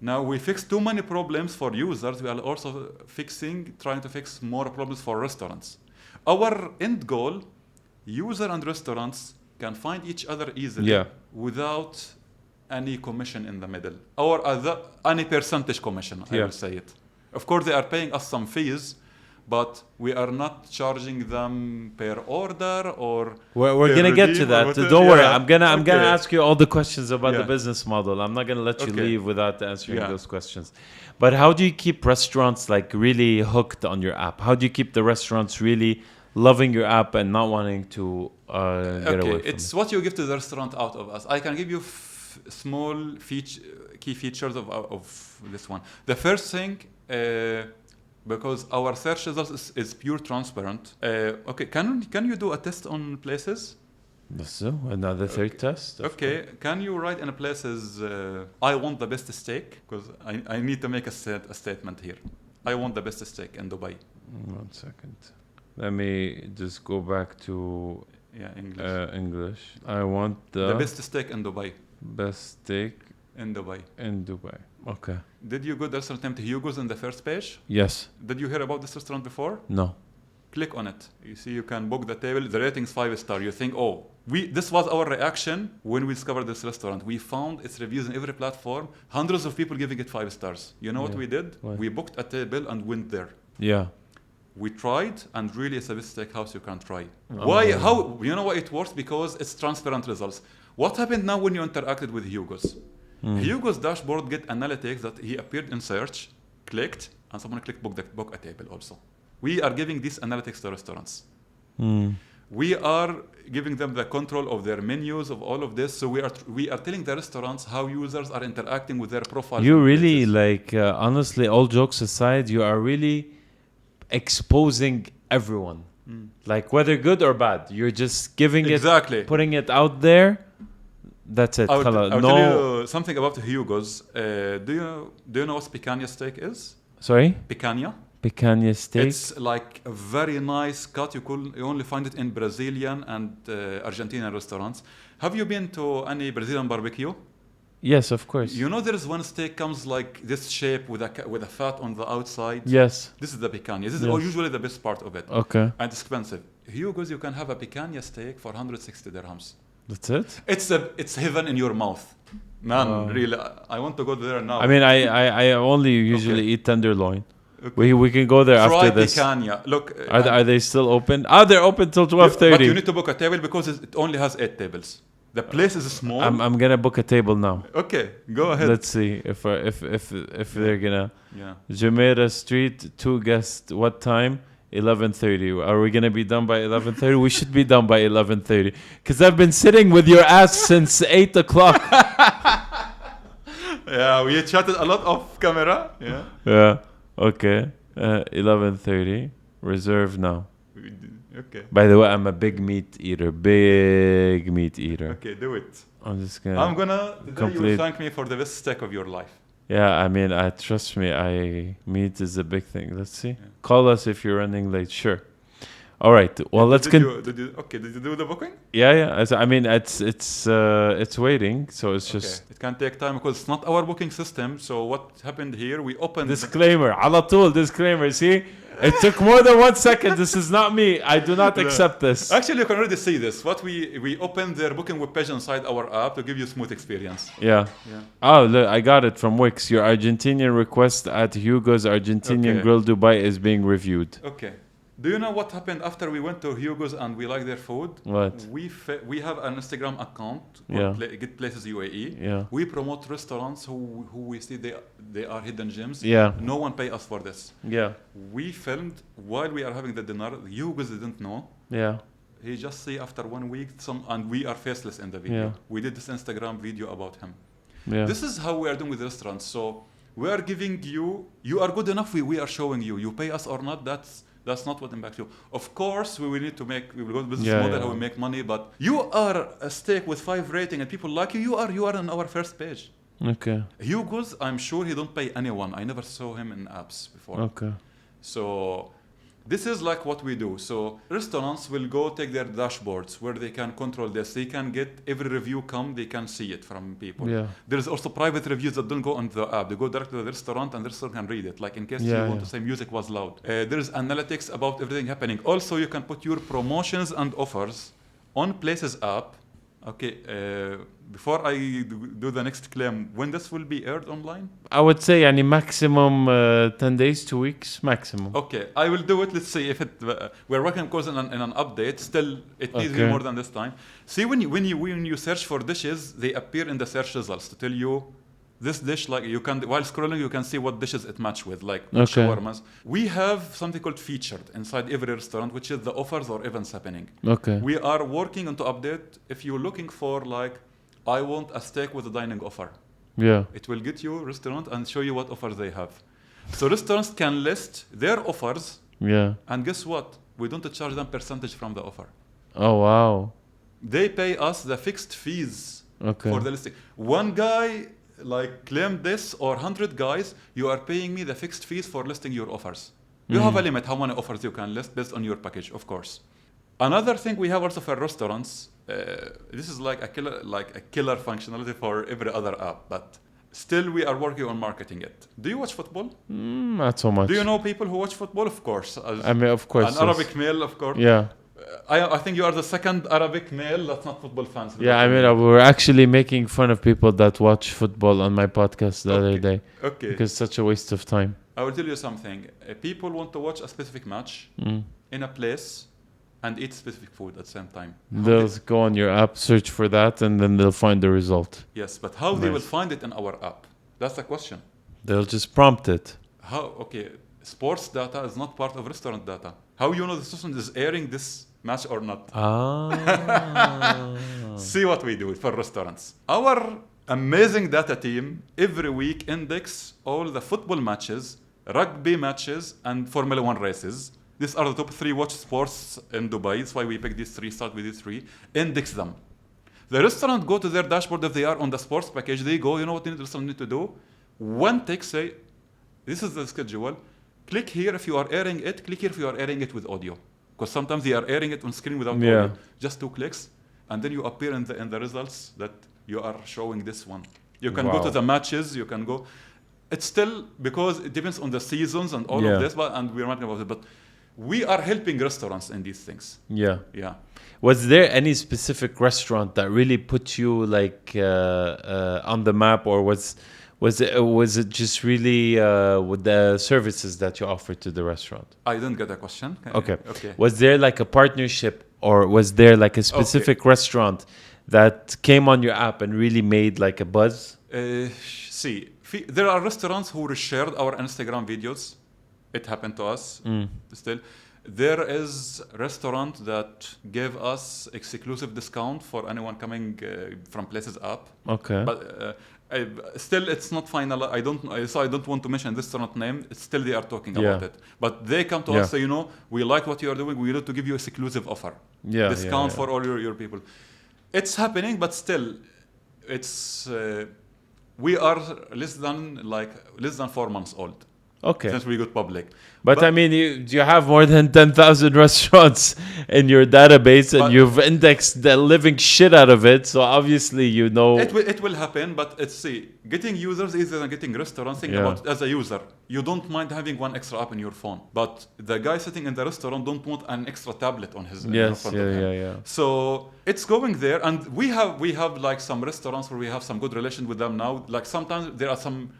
now we fix too many problems for users. We are also trying to fix more problems for restaurants. Our end goal, user and restaurants can find each other easily without any commission in the middle, or any percentage commission, I will say it. Of course, they are paying us some fees, but we are not charging them per order or. We're gonna get to that. Don't worry. I'm gonna ask you all the questions about the business model. I'm not gonna let you leave without answering those questions. But how do you keep restaurants like really hooked on your app? How do you keep the restaurants really loving your app and not wanting to get away from it? It's what you give to the restaurant out of us. I can give you small key features of this one. The first thing, because our search results is pure transparent. Okay, can you do a test on places? So another third test. Okay, can you write in places, I want the best steak? Because I need to make a statement here. I want the best steak in Dubai. 1 second. Let me just go back to English. I want the best steak in Dubai. Best steak in Dubai. In Dubai. Okay. Did you go to the restaurant named Hugo's in the first page? Yes. Did you hear about this restaurant before? No. Click on it. You see, you can book the table. The rating's 5 star. You think, oh, this was our reaction when we discovered this restaurant. We found its reviews in every platform. Hundreds of people giving it 5 stars. You know what we did? What? We booked a table and went there. Yeah. We tried, and really, it's the best steakhouse you can try. Why? How? You know why it works? Because it's transparent results. What happened now when you interacted with Hugo's? Hugo's dashboard get analytics that he appeared in search, clicked, and someone clicked book a table also. We are giving these analytics to restaurants. We are giving them the control of their menus, of all of this. So we are telling the restaurants how users are interacting with their profiles. You really, honestly, all jokes aside, you are really exposing everyone. Like, whether good or bad, you're just giving it, putting it out there. That's it. I'll tell you something about Hugo's. Do you know what picanha steak is? Sorry? Picanha steak. It's like a very nice cut. You only find it in Brazilian and Argentinian restaurants. Have you been to any Brazilian barbecue? Yes, of course. You know, there is one steak comes like this shape with a fat on the outside. Yes. This is the picanha. This is usually the best part of it. Okay. And it's expensive. Hugo's, you can have a picanha steak for 160 dirhams. That's it? It's heaven in your mouth. Man, really, I want to go there now. I mean, I only usually eat tenderloin. Okay. We can go there after this. Picanha. Look, are they still open? They're open till 12:30. But you need to book a table because it only has 8 tables. The place is small. I'm gonna book a table now. Okay, go ahead. Let's see if they're gonna. Yeah. Jumeirah Street, 2 guests. What time? 11:30. Are we gonna be done by 11:30? We should be done by 11:30. Cause I've been sitting with your ass since 8 o'clock. Yeah, we chatted a lot off camera. Yeah. Yeah. Okay. 11:30. Reserve now. Okay. By the way, I'm a big meat eater. Okay, do it. I'm gonna you will thank me for the best steak of your life. Yeah, I mean, trust me, meat is a big thing. Let's see. Yeah. Call us if you're running late. Sure. All right. Well, let's did you do the booking? Yeah. I mean, it's waiting, so it's just. It can take time because it's not our booking system. So what happened here? We opened. Disclaimer. على طول disclaimer. See, it took more than 1 second. This is not me. I do not accept this. Actually, you can already see this. What we opened their booking web page inside our app to give you a smooth experience. Yeah. Oh, look, I got it from Wix. Your Argentinian request at Hugo's Argentinian Grill Dubai is being reviewed. Okay. Do you know what happened after we went to Hugo's and we like their food? What? We have an Instagram account Get Places UAE. Yeah. We promote restaurants who we see they are hidden gems. Yeah. No one pay us for this. Yeah. We filmed while we are having the dinner. Hugo's didn't know. Yeah. He just see after 1 week and we are faceless in the video. Yeah. We did this Instagram video about him. Yeah. This is how we are doing with restaurants. So we are giving you are good enough. We are showing you. You pay us or not, that's not what impacts you. Of course, we will go to business model how we make money, but you are a steak with 5 rating and people like you. You are on our first page. Okay. Hugo's, I'm sure he don't pay anyone. I never saw him in apps before. Okay. So this is like what we do. So restaurants will go take their dashboards where they can control this. They can get every review they can see it from people. Yeah. There's also private reviews that don't go on the app. They go directly to the restaurant and the restaurant can read it. Like in case you want to say music was loud. There's analytics about everything happening. Also, you can put your promotions and offers on Places app. Okay, before I do the next claim, when this will be aired online? I would say maximum 10 days, 2 weeks, maximum. Okay, I will do it. Let's see if it. We're working, of course, in an update. Still, it needs more than this time. See, when you search for dishes, they appear in the search results to tell you this dish. Like you can, while scrolling, you can see what dishes it match with, like shawarmas. We have something called featured inside every restaurant, which is the offers or events happening. Okay. We are working on to update. If you're looking for like I want a steak with a dining offer. Yeah. It will get you restaurant and show you what offers they have. So restaurants can list their offers, Yeah. and guess what? We don't charge them percentage from the offer. Oh, wow. They pay us the fixed fees Okay. for the listing. One guy like claimed this, or 100 guys, you are paying me the fixed fees for listing your offers. You have a limit how many offers you can list based on your package, of course. Another thing we have also for restaurants, this is like a killer functionality for every other app, but still we are working on marketing it. Do you watch football? Not so much. Do you know people who watch football? Of course. I mean, of course. An Arabic male, of course. Yeah. I think you are the second Arabic male that's not football fans. Yeah, I mean, we were actually making fun of people that watch football on my podcast the other day. Okay. Because it's such a waste of time. I will tell you something. People want to watch a specific match in a place and eat specific food at the same time. They'll go on your app, search for that, and then they'll find the result. Yes, but how they will find it in our app? That's the question. They'll just prompt it. How? Okay, sports data is not part of restaurant data. How you know the restaurant is airing this match or not? See what we do for restaurants. Our amazing data team every week index all the football matches, rugby matches, and Formula 1 races. These are the top 3 watch sports in Dubai. That's why we picked these 3, start with these 3. Index them. The restaurant go to their dashboard if they are on the sports package. They go, you know what the restaurant need to do? One tick say, this is the schedule. Click here if you are airing it. Click here if you are airing it with audio. Because sometimes they are airing it on screen without audio. Just 2 clicks. And then you appear in the results that you are showing this one. You can go to the matches. You can go. It's still, because it depends on the seasons and all of this. And we're not about it. But we are helping restaurants in these things. Yeah. Yeah. Was there any specific restaurant that really put you like on the map, or was it just really with the services that you offered to the restaurant? I didn't get a question. Okay. Was there like a partnership, or was there like a specific restaurant that came on your app and really made like a buzz? See, there are restaurants who reshared our Instagram videos. It happened to us still. There is a restaurant that gave us exclusive discount for anyone coming from Places app. Okay. But still, it's not final. I don't want to mention this restaurant name. Still, they are talking about it. But they come to us, say, we like what you are doing. We need to give you a exclusive offer. Discount for all your people. It's happening, but still, it's we are less than 4 months old. Okay. Since we got public. But I mean, you have more than 10,000 restaurants in your database, and you've indexed the living shit out of it. So obviously, you know. It will happen, but getting users easier than getting restaurants. Think about it as a user. You don't mind having one extra app in your phone. But the guy sitting in the restaurant don't want an extra tablet on his phone. Yeah. So it's going there. And we have like some restaurants where we have some good relation with them now. Like sometimes there are some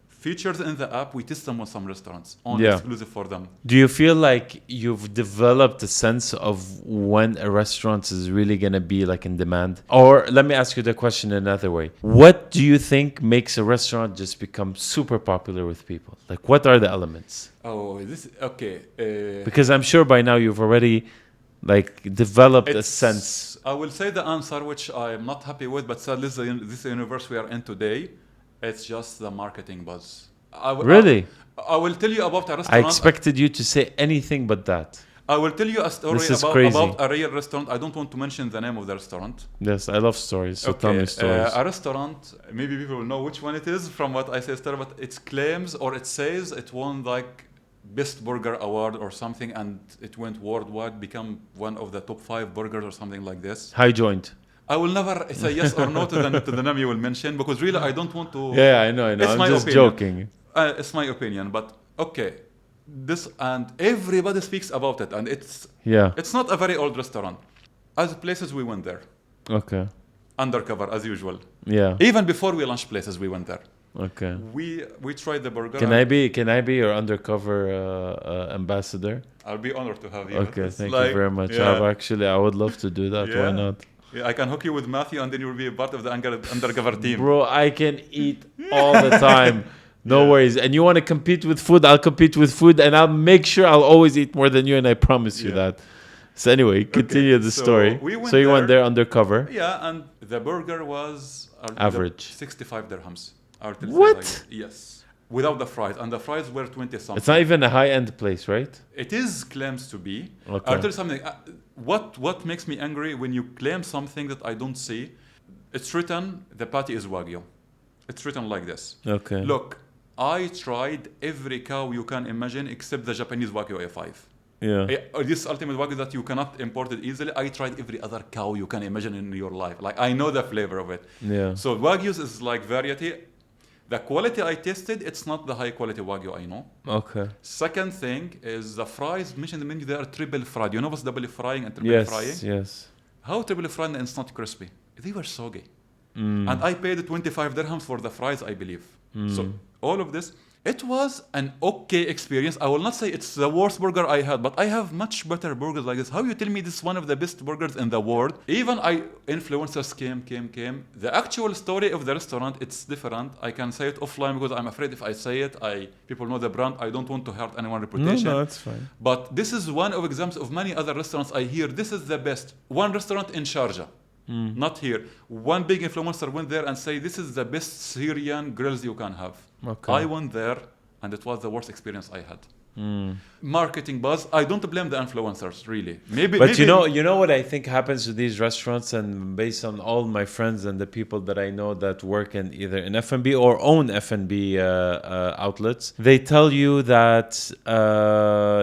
features in the app, we test them on some restaurants, only exclusive for them. Do you feel like you've developed a sense of when a restaurant is really going to be like in demand? Or let me ask you the question another way. What do you think makes a restaurant just become super popular with people? Like, what are the elements? Because I'm sure by now you've already like developed a sense. I will say the answer, which I'm not happy with, but sadly this universe we are in today, it's just the marketing buzz. Really? I will tell you about a restaurant. I expected you to say anything but that. I will tell you a story about a real restaurant. I don't want to mention the name of the restaurant. Yes, I love stories, so tell me stories. A restaurant, maybe people will know which one it is from what I say, but it claims or it says it won like Best Burger Award or something, and it went worldwide, become one of the top 5 burgers or something like this. High Joint. I will never say yes or no to the name you will mention, because really I don't want to. Yeah, I know. I'm just joking. It's my opinion, but okay. This and everybody speaks about it, and it's not a very old restaurant. As Places, we went there. Okay. Undercover as usual. Yeah. Even before we launched Places, we went there. Okay. We tried the burger. Can I be your undercover ambassador? I'll be honored to have you. Okay, thank you very much. I would love to do that. Why not? Yeah, I can hook you with Matthew, and then you'll be a part of the undercover team. Bro, I can eat all the time. No worries. And you want to compete with food? I'll compete with food, and I'll make sure I'll always eat more than you, and I promise you that. So anyway, continue the so story. we went So you went there. there undercover. Yeah, and the burger was Average. 65 dirhams. I will tell you What? like that. Yes. Without the fries. And the fries were 20 something. It's not even a high-end place, right? It is claims to be. Okay. I'll tell you something. What makes me angry when you claim something that I don't see? It's written, the patty is Wagyu. It's written like this. Okay. Look, I tried every cow you can imagine except the Japanese Wagyu A5. Yeah. This ultimate Wagyu that you cannot import it easily. I tried every other cow you can imagine in your life. Like, I know the flavor of it. Yeah. So Wagyus is like variety. The quality I tasted, it's not the high quality Wagyu I know. Okay. Second thing is the fries mentioned in the menu, they are triple fried. You know what's double frying and triple frying? Yes. How triple fried and it's not crispy? They were soggy. Mm. And I paid 25 dirhams for the fries, I believe. So all of this, it was an okay experience. I will not say it's the worst burger I had, but I have much better burgers like this. How you tell me this is one of the best burgers in the world? Even influencers came. The actual story of the restaurant, it's different. I can say it offline because I'm afraid if I say it, people know the brand. I don't want to hurt anyone's reputation. No, it's fine. But this is one of examples of many other restaurants I hear. This is the best. One restaurant in Sharjah. Not here. One big influencer went there and say, this is the best Syrian grills you can have. Okay. I went there and it was the worst experience I had. Marketing buzz. I don't blame the influencers, really. Maybe. You know what I think happens to these restaurants, and based on all my friends and the people that I know that work in either in F&B or own F&B outlets, they tell you that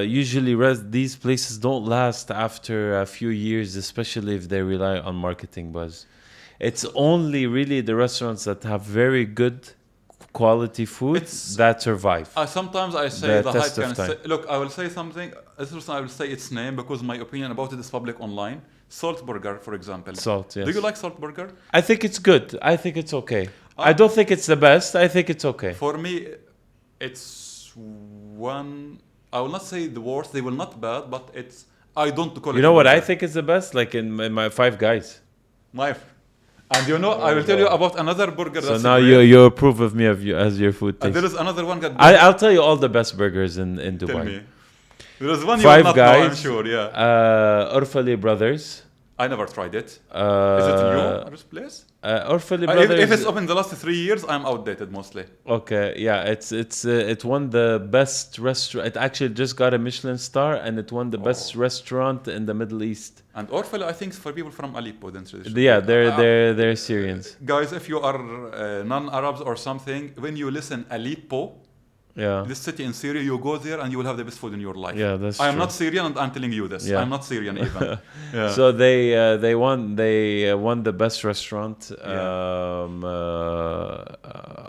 usually these places don't last after a few years, especially if they rely on marketing buzz. It's only really the restaurants that have very good quality food that survive. Sometimes I say the hype test of can time. say, look, I will say something. This person, I will say its name because my opinion about it is public online. Salt Burger, for example. Salt, yes. Do you like Salt Burger? I think it's good. I think it's okay. I don't think it's the best. I think it's okay. For me, it's one. I will not say the worst. They will not bad, but it's. I don't call it. You know what I think is the best? Like in my Five Guys. And you know, I will tell you about another burger. So that's now great. you approve of me as your food And taste. there is another one. I'll tell you all the best burgers in Dubai. Tell me. There is one Five you will not know, I'm Guys, sure. Yeah. Orfali Brothers. I never tried it. Is it in your place? Orfali Brothers. If it's open the last 3 years, I'm outdated mostly. Okay, yeah, it won the best restaurant. It actually just got a Michelin star, and it won the best restaurant in the Middle East. And Orfali, I think, is for people from Aleppo. Then Yeah, they're Syrians. Guys, if you are non-Arabs or something, when you listen Aleppo, this city in Syria, you go there and you will have the best food in your life. Yeah, that's I am true. not Syrian, and I'm telling you this. Yeah. I'm not Syrian even. Yeah. So they won the best restaurant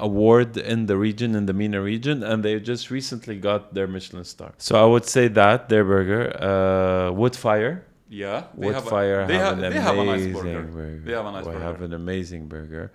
award in the region, in the MENA region, and they just recently got their Michelin star. So I would say that their burger, Woodfire. Yeah, Woodfire they have a nice amazing burger. They have a nice burger. They have an amazing burger.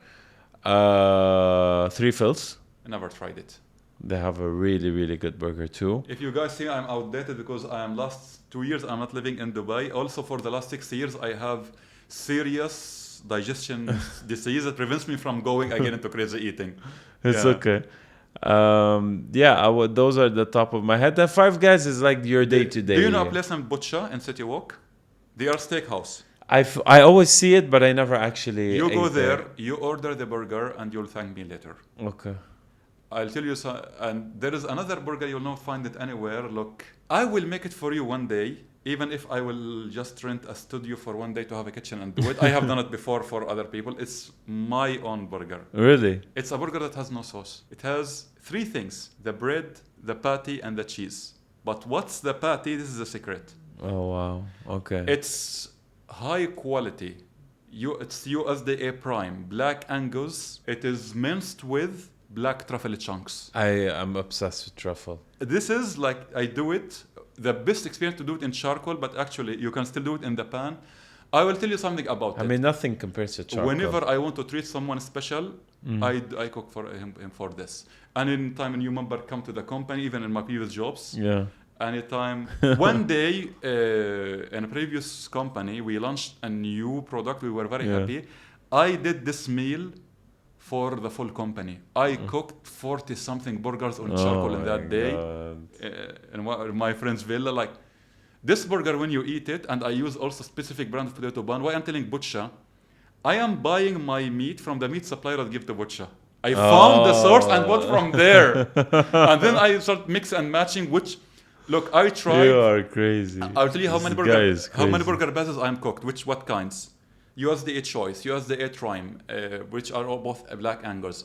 Three Fills. I never tried it. They have a really, really good burger too. If you guys see I'm outdated because I am last 2 years I'm not living in Dubai. Also for the last 6 years I have serious digestion disease that prevents me from going again into crazy eating. It's okay. Those are the top of my head. The Five Guys is like your day to day. Do you know a place in Butcha in City Walk? They are steakhouse. I always see it, but I never actually. You go there, you order the burger, and you'll thank me later. Okay. I'll tell you, and there is another burger, you'll not find it anywhere. Look, I will make it for you one day, even if I will just rent a studio for one day to have a kitchen and do it. I have done it before for other people. It's my own burger. Really? It's a burger that has no sauce. It has 3 things: the bread, the patty, and the cheese. But what's the patty? This is the secret. Oh, wow. Okay. It's high quality. It's USDA Prime, Black Angus. It is minced with black truffle chunks. I am obsessed with truffle. This is like, I do it, the best experience to do it in charcoal, but actually you can still do it in the pan. I will tell you something about it. I mean, nothing compares to charcoal. Whenever I want to treat someone special, I cook for him for this. And anytime a new member come to the company, even in my previous jobs, anytime. One day, in a previous company, we launched a new product. We were very happy. I did this meal for the full company. I cooked 40-something burgers on charcoal in that day. In my friend's villa, like, This burger, when you eat it, and I use also specific brand of potato bun, why I'm telling Butcha, I am buying my meat from the meat supplier that give to Butcha. I found the source and bought from there. And then I start mix and matching, which, look, I tried. You are crazy. I'll tell you how many burger bases I'm cooked, what kinds. USDA Choice, USDA Prime, which are all both black Angus.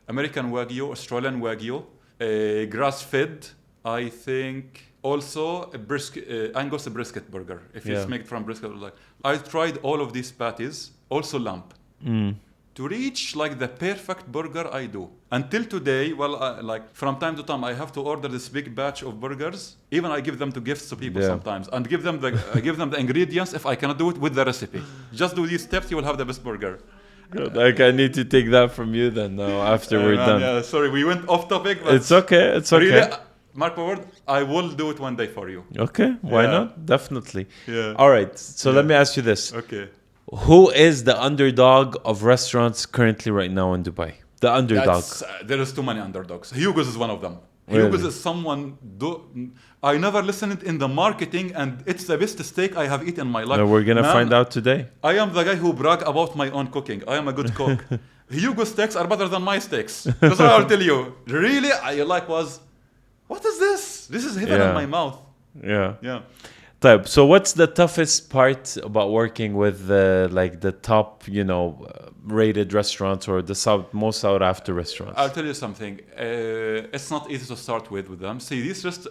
American Wagyu, Australian Wagyu, grass-fed, I think. Also, Angus brisket burger. If it's made from brisket, I tried all of these patties. Also, lamb. To reach like the perfect burger, I do. Until today, like from time to time, I have to order this big batch of burgers. Even I give them to gifts to people sometimes, and give them the ingredients if I cannot do it with the recipe. Just do these steps, you will have the best burger. Good. Like I need to take that from you then. Now after we're done. Yeah, sorry, we went off topic. But it's okay. It's okay. Really, mark my word, I will do it one day for you. Okay, why not? Definitely. Yeah. All right. So let me ask you this. Okay. Who is the underdog of restaurants currently right now in Dubai? The underdog. There is too many underdogs. Hugo's is one of them. Really? Hugo's is someone. I never listened in the marketing, and it's the best steak I have eaten in my life. No, we're gonna find out today. I am the guy who brag about my own cooking. I am a good cook. Hugo's steaks are better than my steaks. That's what I'll tell you. Really, what is this? This is heaven in my mouth. Yeah. So what's the toughest part about working with the top, rated restaurants or the most sought after restaurants? I'll tell you something. It's not easy to start with them. See, these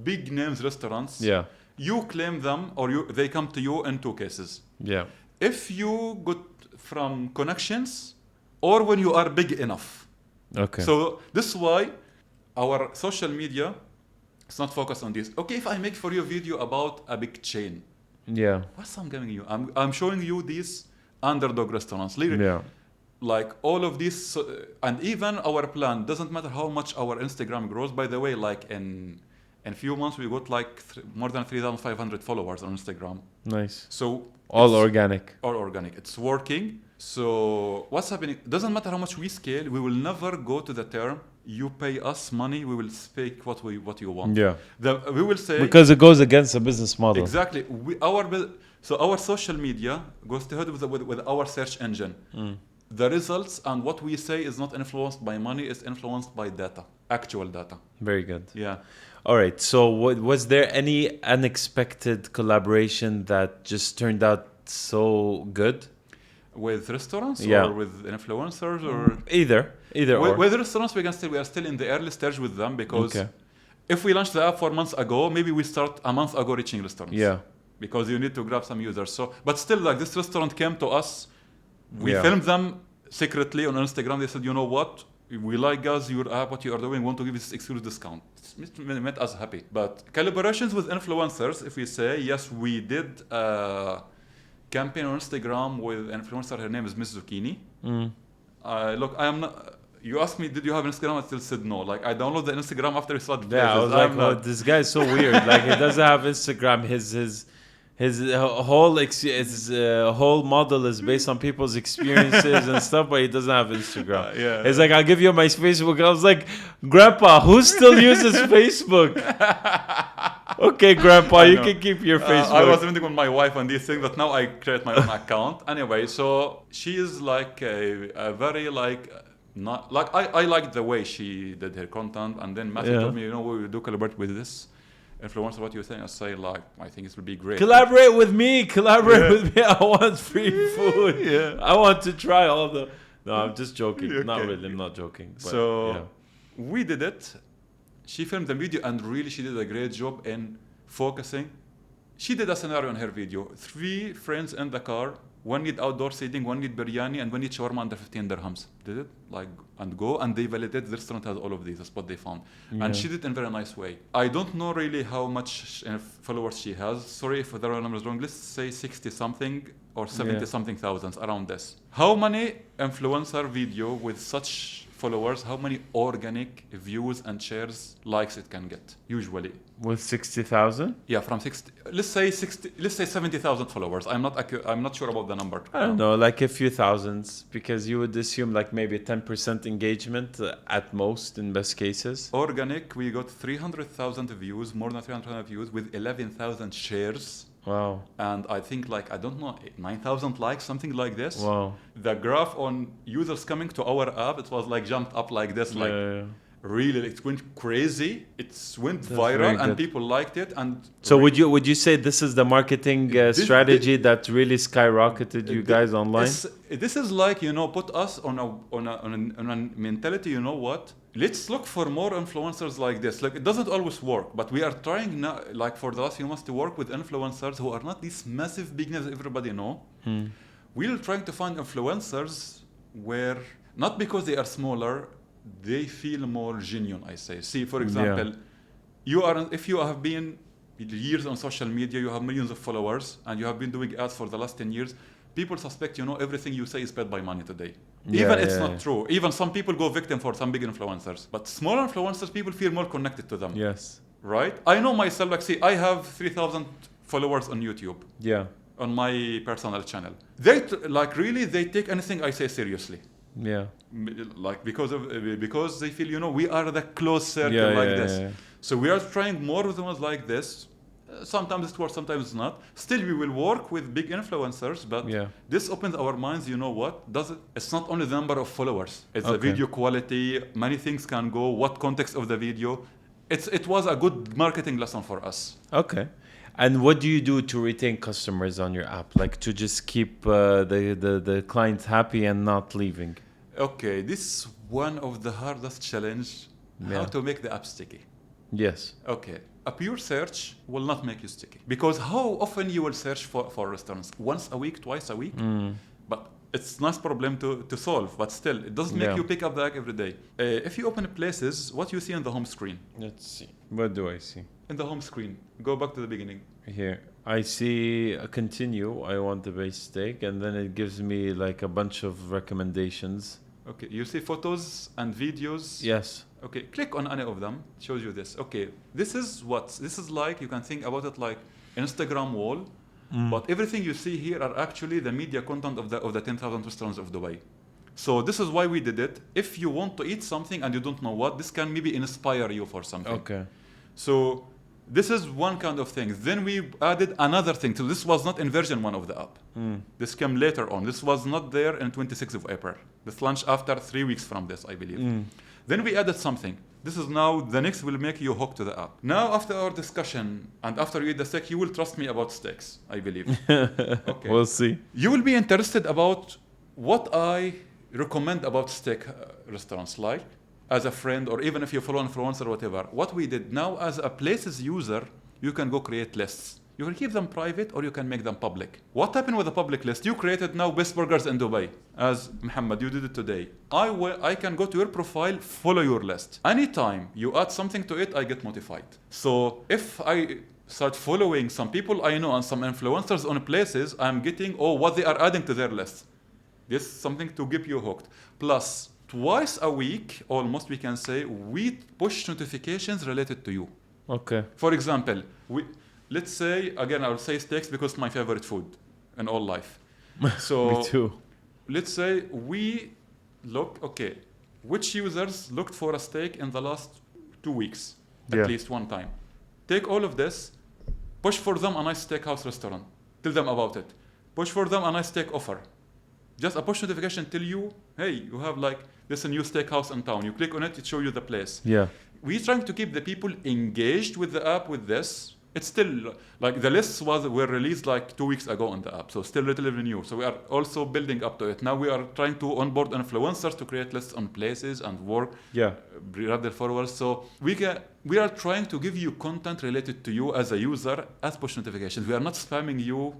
big names restaurants. Yeah. You claim them, or they come to you in two cases. Yeah. If you got from connections, or when you are big enough. Okay. So this is why our social media. It's not focused on this. Okay, if I make for you a video about a big chain, what's I'm giving you? I'm showing you these underdog restaurants. Yeah. Like all of these, and even our plan doesn't matter how much our Instagram grows. By the way, like in few months we got like more than 3,500 followers on Instagram. Nice. So all organic. All organic. It's working. So what's happening? Doesn't matter how much we scale. We will never go to the term. You pay us money, we will speak what you want. Yeah. We will say because it goes against the business model. Exactly. So our social media goes to head with our search engine. The results and what we say is not influenced by money; it's influenced by data, actual data. Very good. Yeah. All right. So was there any unexpected collaboration that just turned out so good? With restaurants or with influencers or either or. With restaurants, we are still in the early stage with them because if we launched the app 4 months ago, maybe we start a month ago reaching restaurants. Yeah. Because you need to grab some users. So, but still, like this restaurant came to us, we filmed them secretly on Instagram. They said, you know what? We like guys, your app, what you are doing, want to give this exclusive discount. It made us happy. But collaborations with influencers, if we say yes, we did. Campaign on Instagram with an influencer. Her name is Miss Zucchini. Look, I am not. You asked me, did you have Instagram? I still said no. Like I downloaded the Instagram after we started. Yeah, I was like, well, this guy is so weird. Like he doesn't have Instagram. His whole model is based on people's experiences and stuff, but he doesn't have Instagram. It's like, I'll give you my Facebook. I was like, Grandpa, who still uses Facebook? Okay, Grandpa, you can keep your Facebook. I was meeting with my wife on these things, but now I create my own account. Anyway, so she is like a very not like I like the way she did her content, and then Matthew told me, we will do collaborate with this influencer. What you're saying, I say I think it will be great. Collaborate with me. With me. I want free food. I want to try all the. No, I'm just joking. Okay. Not really. I'm not joking. But, we did it. She filmed the video and really she did a great job in focusing. She did a scenario in her video. 3 friends in the car. One need outdoor seating, one need biryani, and one need shawarma under 15 dirhams. Did it? And they validated the restaurant has all of these. That's what they found. Yeah. And she did it in a very nice way. I don't know really how much followers she has. Sorry if the number is wrong. Let's say 60 something or 70 something thousands around this. How many influencer video with such followers, how many organic views and shares, likes it can get usually? With 60,000? Yeah, from 60. Let's say 70,000 followers. I'm not sure about the number. I don't know, like a few thousands, because you would assume like maybe 10% engagement at most in best cases. Organic, we got 300,000 views, more than 300,000 views with 11,000 shares. Wow. And I think like, I don't know, 9,000 likes, something like this. Wow. The graph on users coming to our app, it was like jumped up like this, like really, it went crazy. It went viral and people liked it. And so would you say this is the marketing strategy that really skyrocketed you guys online? This is like, put us on a mentality, you know what? Let's look for more influencers like this. Like, it doesn't always work, but we are trying now, like for the last few months, to work with influencers who are not these massive big names everybody know. We're trying to find influencers where, not because they are smaller, they feel more genuine, I say. See, for example, if you have been years on social media, you have millions of followers, and you have been doing ads for the last 10 years, people suspect, everything you say is paid by money today. Even it's not true. Even some people go victim for some big influencers. But small influencers, people feel more connected to them. Yes. Right? I know myself, like, see, I have 3,000 followers on YouTube. Yeah. On my personal channel. They take anything I say seriously. Yeah. Like, because they feel, we are the close circle this. Yeah. So we are trying more of the ones like this. Sometimes it works, sometimes it's not. Still, we will work with big influencers, but this opens our minds. You know what? It's not only the number of followers. It's the video quality. Many things can go. What context of the video? It was a good marketing lesson for us. Okay. And what do you do to retain customers on your app? Like to just keep the clients happy and not leaving? Okay, this is one of the hardest challenge. How to make the app sticky. Yes. Okay. A pure search will not make you sticky. Because how often you will search for restaurants? Once a week, twice a week? But it's a nice problem to solve. But still, it doesn't make you pick up the app every day. If you open places, what you see on the home screen? Let's see. What do I see? In the home screen. Go back to the beginning. Here. I see a continue. I want the base steak. And then it gives me like a bunch of recommendations. Okay. You see photos and videos? Yes. Okay, click on any of them. It shows you this. Okay, this is like, you can think about it like Instagram wall, but everything you see here are actually the media content of the 10,000 restaurants of Dubai. So this is why we did it. If you want to eat something and you don't know what, this can maybe inspire you for something. Okay. So this is one kind of thing. Then we added another thing. So this was not in version 1 of the app. This came later on. This was not there in 26th of April. This launched after 3 weeks from this, I believe. Then we added something. This is now, the next will make you hook to the app. Now, after our discussion, and after you eat the steak, you will trust me about steaks, I believe. Okay. We'll see. You will be interested about what I recommend about steak restaurants, like, as a friend, or even if you follow an influencer or whatever. What we did now, as a Places user, you can go create lists. You can keep them private or you can make them public. What happened with the public list? You created now best burgers in Dubai. As Muhammad, you did it today. I can go to your profile, follow your list. Anytime you add something to it, I get notified. So if I start following some people I know and some influencers on places, I'm getting what they are adding to their list. This is something to keep you hooked. Plus, twice a week, almost we can say, we push notifications related to you. Okay. For example, let's say, again, I will say steaks because it's my favorite food in all life. So me too. Let's say we look, which users looked for a steak in the last 2 weeks, at least one time. Take all of this, push for them a nice steakhouse restaurant. Tell them about it. Push for them a nice steak offer. Just a push notification tell you, hey, you have like this a new steakhouse in town. You click on it, it shows you the place. Yeah. We're trying to keep the people engaged with the app with this. It's still, like the lists were released like 2 weeks ago on the app, so still relatively new. So we are also building up to it. Now we are trying to onboard influencers to create lists on places and work, grab their followers. So we are trying to give you content related to you as a user as push notifications. We are not spamming you.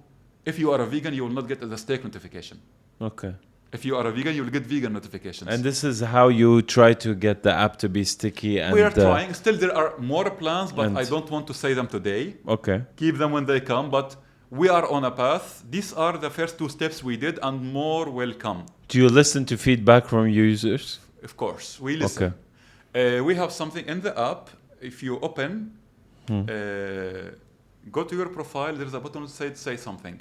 If you are a vegan, you will not get the steak notification. Okay. If you are a vegan, you will get vegan notifications. And this is how you try to get the app to be sticky. And we are trying. Still, there are more plans, but I don't want to say them today. Okay. Keep them when they come, but we are on a path. These are the first 2 steps we did, and more will come. Do you listen to feedback from users? Of course, we listen. We have something in the app. If you open, go to your profile. There's a button that says "Say something."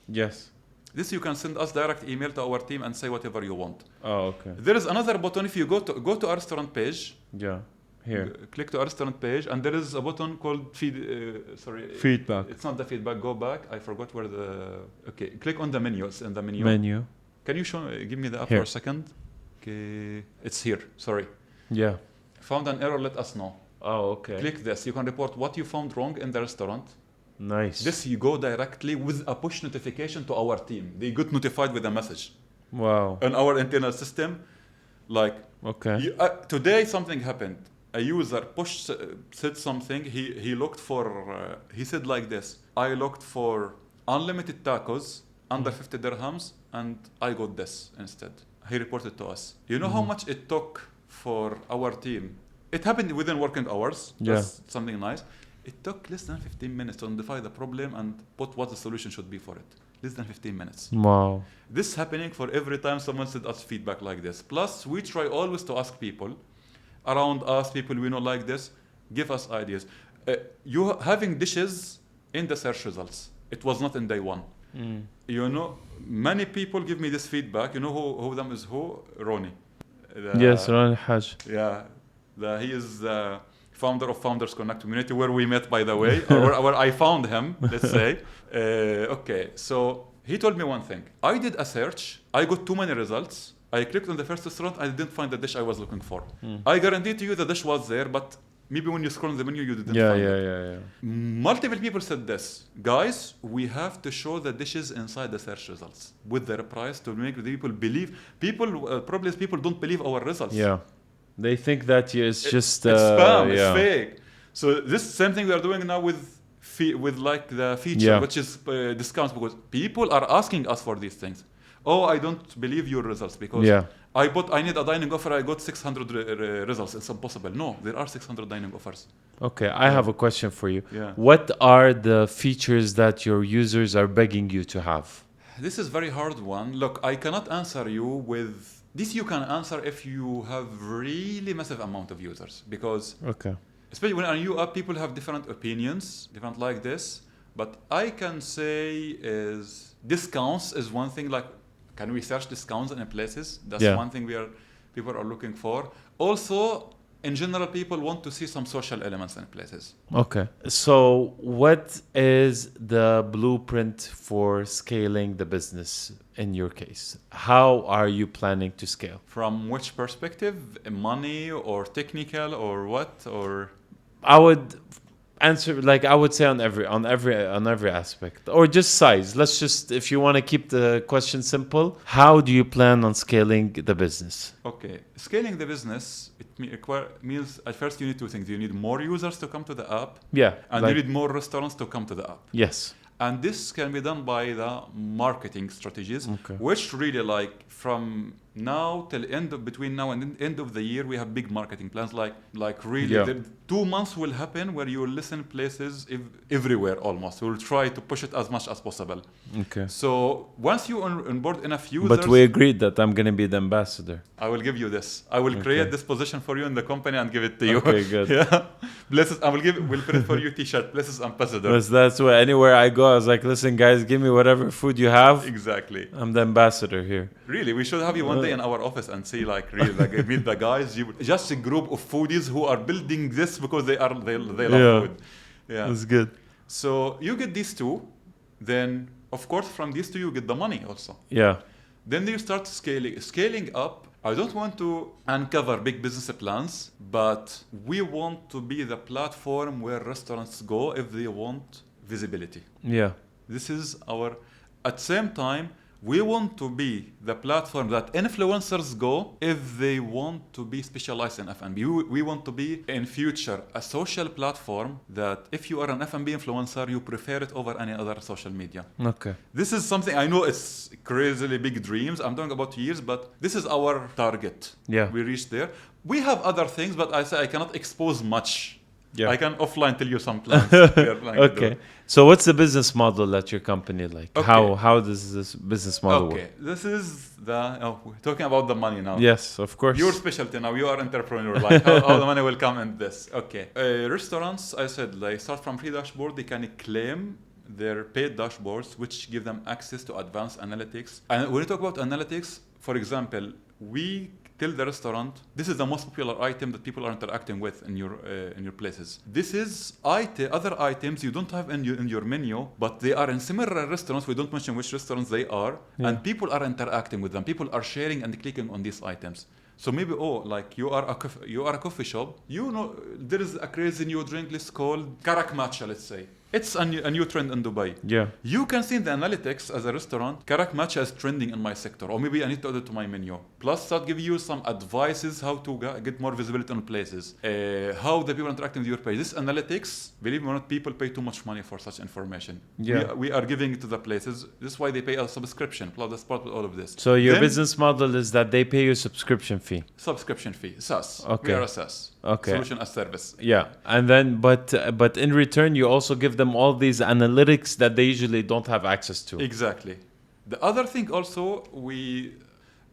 Yes. This you can send us direct email to our team and say whatever you want. Oh, okay. There is another button. If you go to our restaurant page. Yeah. Here. Click to our restaurant page, and there is a button called Feedback. It's not the feedback. Go back. I forgot where the. Okay. Click on the menu. It's in the menu. Menu. Can you give me the app Here. for a second? Okay. It's here. Sorry. Yeah. Found an error. Let us know. Oh, okay. Click this. You can report what you found wrong in the restaurant. Nice. This you go directly with a push notification to our team. They get notified with a message. Wow. On our internal system, like. Okay. Today something happened. A user said something. He looked for. He said like this. I looked for unlimited tacos under 50 dirhams, and I got this instead. He reported to us. You know how much it took for our team? It happened within working hours. Yeah. That's something nice. It took less than 15 minutes to identify the problem and put what the solution should be for it. Less than 15 minutes. Wow. This is happening for every time someone sends us feedback like this. Plus, we try always to ask people around us, people we know like this, give us ideas. You having dishes in the search results. It was not in day one. You know, many people give me this feedback. You know who them is who? Ronnie. Yes, Ronnie Haj. Yeah. He is the founder of Founders Connect community, where we met, by the way, or where I found him, let's say. Okay, so he told me one thing. I did a search. I got too many results. I clicked on the first restaurant. I didn't find the dish I was looking for. I guarantee to you the dish was there, but maybe when you scroll on the menu, you didn't find it. Yeah. Multiple people said this. Guys, we have to show the dishes inside the search results with their price to make the people believe. Probably people don't believe our results. Yeah. They think that it's just... it's spam, yeah. it's fake. So this same thing we are doing now with like the feature, which is discounts, because people are asking us for these things. Oh, I don't believe your results because I need a dining offer. I got 600 results. It's impossible. No, there are 600 dining offers. Okay, I have a question for you. Yeah. What are the features that your users are begging you to have? This is a very hard one. Look, I cannot answer you with... This you can answer if you have really massive amount of users, because especially when you up, people have different opinions, different like this. But I can say is discounts is one thing. Like, can we search discounts in places? That's one thing people are looking for. Also, in general, people want to see some social elements in places. Okay. So what is the blueprint for scaling the business in your case? How are you planning to scale? From which perspective? Money or technical or what? Or I would answer, like, I would say on every aspect, or just size. Let's just, if you want to keep the question simple, how do you plan on scaling the business? Okay, scaling the business, it means at first you need two things. You need more users to come to the app, and you need more restaurants to come to the app. Yes. And this can be done by the marketing strategies, which really, like, from now till between now and end of the year, we have big marketing plans. Like really, the 2 months will happen where you will listen places everywhere almost. We'll try to push it as much as possible. Okay. So once you onboard enough users, but we agreed that I'm going to be the ambassador. I will give you this. I will create this position for you in the company and give it to you. Okay, good. We'll put it for you T-shirt. Blesses ambassador. That's why anywhere I go, I was like, listen, guys, give me whatever food you have. Exactly. I'm the ambassador here. Really, we should have you one day in our office and see, like, really, like, meet the guys. Just a group of foodies who are building this because they love food. Yeah, that's good. So you get these two, then of course from these two you get the money also. Yeah. Then you start scaling up. I don't want to uncover big business plans, but we want to be the platform where restaurants go if they want visibility. Yeah. This is at the same time, we want to be the platform that influencers go if they want to be specialized in F&B. We want to be, in future, a social platform that if you are an F&B influencer, you prefer it over any other social media. Okay. This is something, I know it's crazily big dreams. I'm talking about years, but this is our target. Yeah. We reached there. We have other things, but I cannot expose much Yeah. I can offline tell you some plans. We are planning to do. Okay. So what's the business model at your company like? Okay. How does this business model work? Okay, this is we're talking about the money now. Yes, of course. Your specialty now. You are entrepreneur. Like how the money will come in this. Okay. Restaurants, I said, they start from free dashboard. They can claim their paid dashboards, which give them access to advanced analytics. And when you talk about analytics, for example, we tell the restaurant this is the most popular item that people are interacting with in your places. This is other items you don't have in your menu, but they are in similar restaurants. We don't mention which restaurants they are, and people are interacting with them. People are sharing and clicking on these items. So maybe like you are a coffee shop. You know there is a crazy new drink list called Karak Matcha. Let's say. It's a new trend in Dubai. Yeah. You can see in the analytics as a restaurant, Karak Matcha is trending in my sector. Or maybe I need to add it to my menu. Plus, that give you some advices how to get more visibility on places. How the people interacting with your page. This analytics, believe me or not, people pay too much money for such information. Yeah. We are giving it to the places. This is why they pay a subscription. Plus, that's part of all of this. So your business model is that they pay you a subscription fee. Subscription fee, SaaS. Okay. We are a SaaS. Okay. Solution as service. Yeah, and then but in return you also give them all these analytics that they usually don't have access to. Exactly. The other thing also we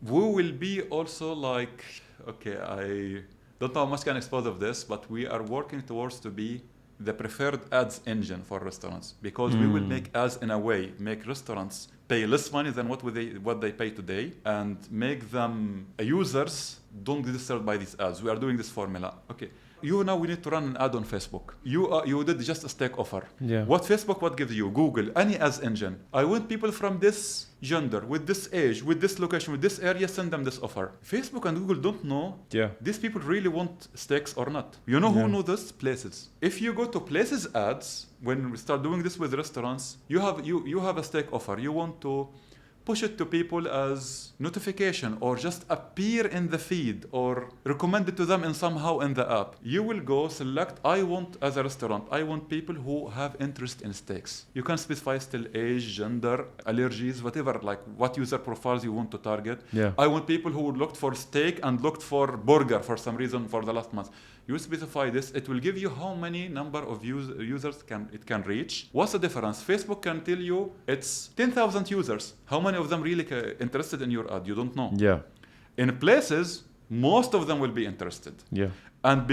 will be also like, okay, I don't know how much can expose of this, but we are working towards to be the preferred ads engine for restaurants, because we will make ads in a way make restaurants pay less money than what they pay today, and make them users don't get disturbed by these ads. We are doing this formula. Okay. We need to run an ad on Facebook. You did just a stake offer. Yeah. What gives you? Google, any ads engine. I want people from this gender, with this age, with this location, with this area, send them this offer. Facebook and Google don't know. Yeah. These people really want stakes or not. You know who know this? Places. If you go to Places ads, when we start doing this with restaurants, you have a stake offer. You want to push it to people as notification or just appear in the feed or recommend it to them in somehow in the app. You will go select, as a restaurant, I want people who have interest in steaks. You can specify still age, gender, allergies, whatever, like what user profiles you want to target. Yeah. I want people who looked for steak and looked for burger for some reason for the last month. You specify this, it will give you how many number of users it can reach. What's the difference? Facebook can tell you it's 10,000 users. How many of them really interested in your ad? You don't know. Yeah. In Places, most of them will be interested. Yeah. And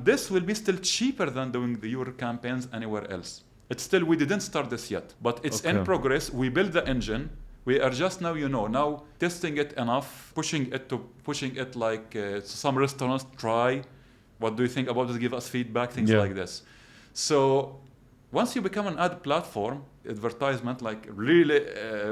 this will be still cheaper than doing your campaigns anywhere else. It's still, we didn't start this yet, but it's in progress. We built the engine. We are just now testing it enough, pushing it like some restaurants try. What do you think about this? Give us feedback, things like this. So once you become an ad platform, advertisement, like really,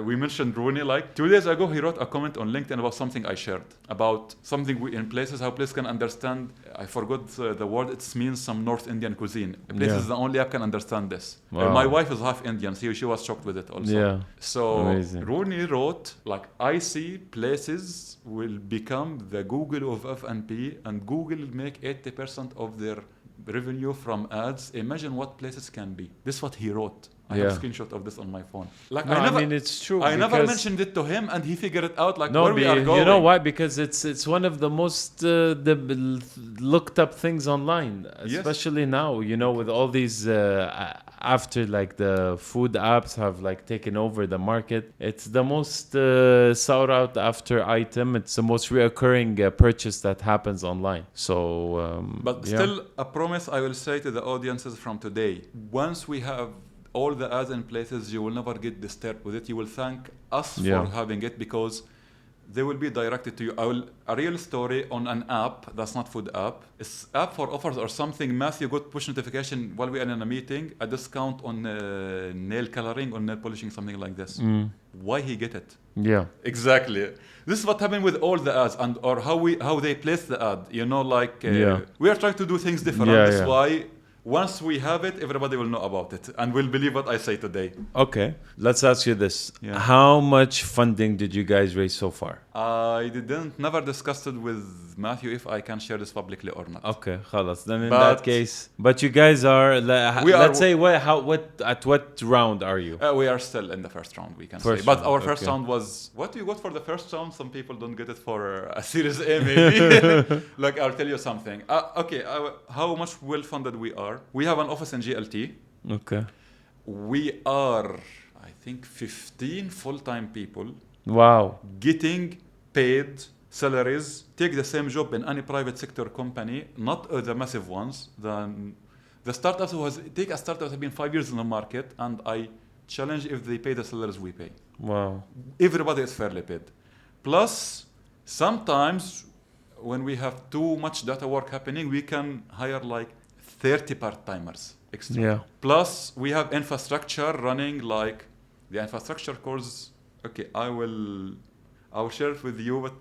we mentioned Rooney, like 2 days ago, he wrote a comment on LinkedIn about something I shared, about something in Places, how Places can understand, I forgot the word, it means some North Indian cuisine. Places is the only app can understand this. Wow. My wife is half Indian, so she was shocked with it also. Yeah. So amazing. Rooney wrote, like, I see Places will become the Google of F&B, and Google will make 80% of their revenue from ads. Imagine what Places can be. This is what he wrote. I have a screenshot of this on my phone. Like, no, I mean, it's true. I never mentioned it to him, and he figured it out. Like, where we are going. You know why? Because it's one of the most looked up things online, especially now. You know, with all these after like the food apps have like taken over the market, it's the most sought out after item. It's the most reoccurring purchase that happens online. So, but still, a promise I will say to the audiences from today: once we have all the ads in Places, you will never get disturbed with it. You will thank us for having it, because they will be directed to you. A real story on an app that's not food app. It's app for offers or something. Matthew got push notification while we are in a meeting, a discount on nail coloring or nail polishing, something like this. Why he get it? Yeah, exactly. This is what happened with all the ads, and or how they place the ad. You know, like we are trying to do things different. That's why. Once we have it, everybody will know about it and will believe what I say today. Okay, let's ask you this. How much funding did you guys raise so far? I never discussed it with Matthew if I can share this publicly or not. Okay, خلاص. Then in that case, but you guys are, let's say, at what round are you? We are still in the first round, we can say. But our first round was, what you got for the first round? Some people don't get it for a Series A maybe. Like, I'll tell you something. How much well funded we are? are. We have an office in GLT. Okay. We are, I think, 15 full-time people Wow. getting paid salaries. Take the same job in any private sector company, not the massive ones. The startups take a startup that have been 5 years in the market, and I challenge if they pay the salaries we pay. Wow. Everybody is fairly paid. Plus, sometimes when we have too much data work happening, we can hire like 30 part-timers extra. Yeah. Plus, we have infrastructure running, like the infrastructure course. Okay, I will share it with you, but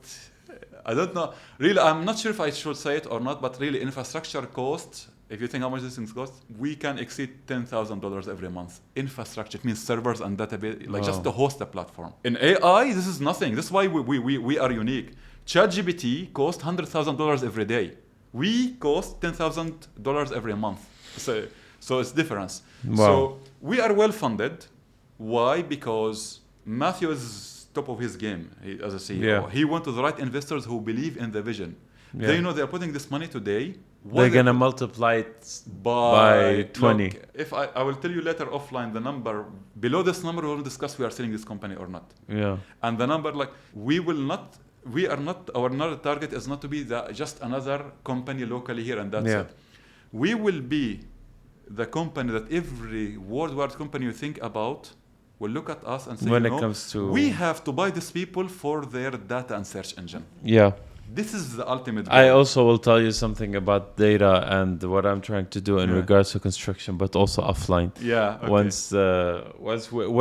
I don't know. Really, I'm not sure if I should say it or not, but really infrastructure cost, if you think how much these things cost, we can exceed $10,000 every month. Infrastructure, it means servers and database, like just to host a platform. In AI, this is nothing. This is why we are unique. ChatGPT costs $100,000 every day. We cost $10,000 every month. So it's difference. Wow. So we are well funded. Why? Because Matthew is top of his game as a CEO. Yeah. He went to the right investors who believe in the vision. Yeah. They know they're putting this money today. They're going to multiply it by 20. Look, if I will tell you later offline the number. Below this number, we will discuss we are selling this company or not. Yeah. And the number, like, our target is not to be just another company locally here and that's it. We will be the company that every worldwide company you think about will look at us and say, when it comes to... we have to buy these people for their data and search engine. Yeah. This is the ultimate goal. I also will tell you something about data and what I'm trying to do in regards to construction, but also offline. Yeah. Okay.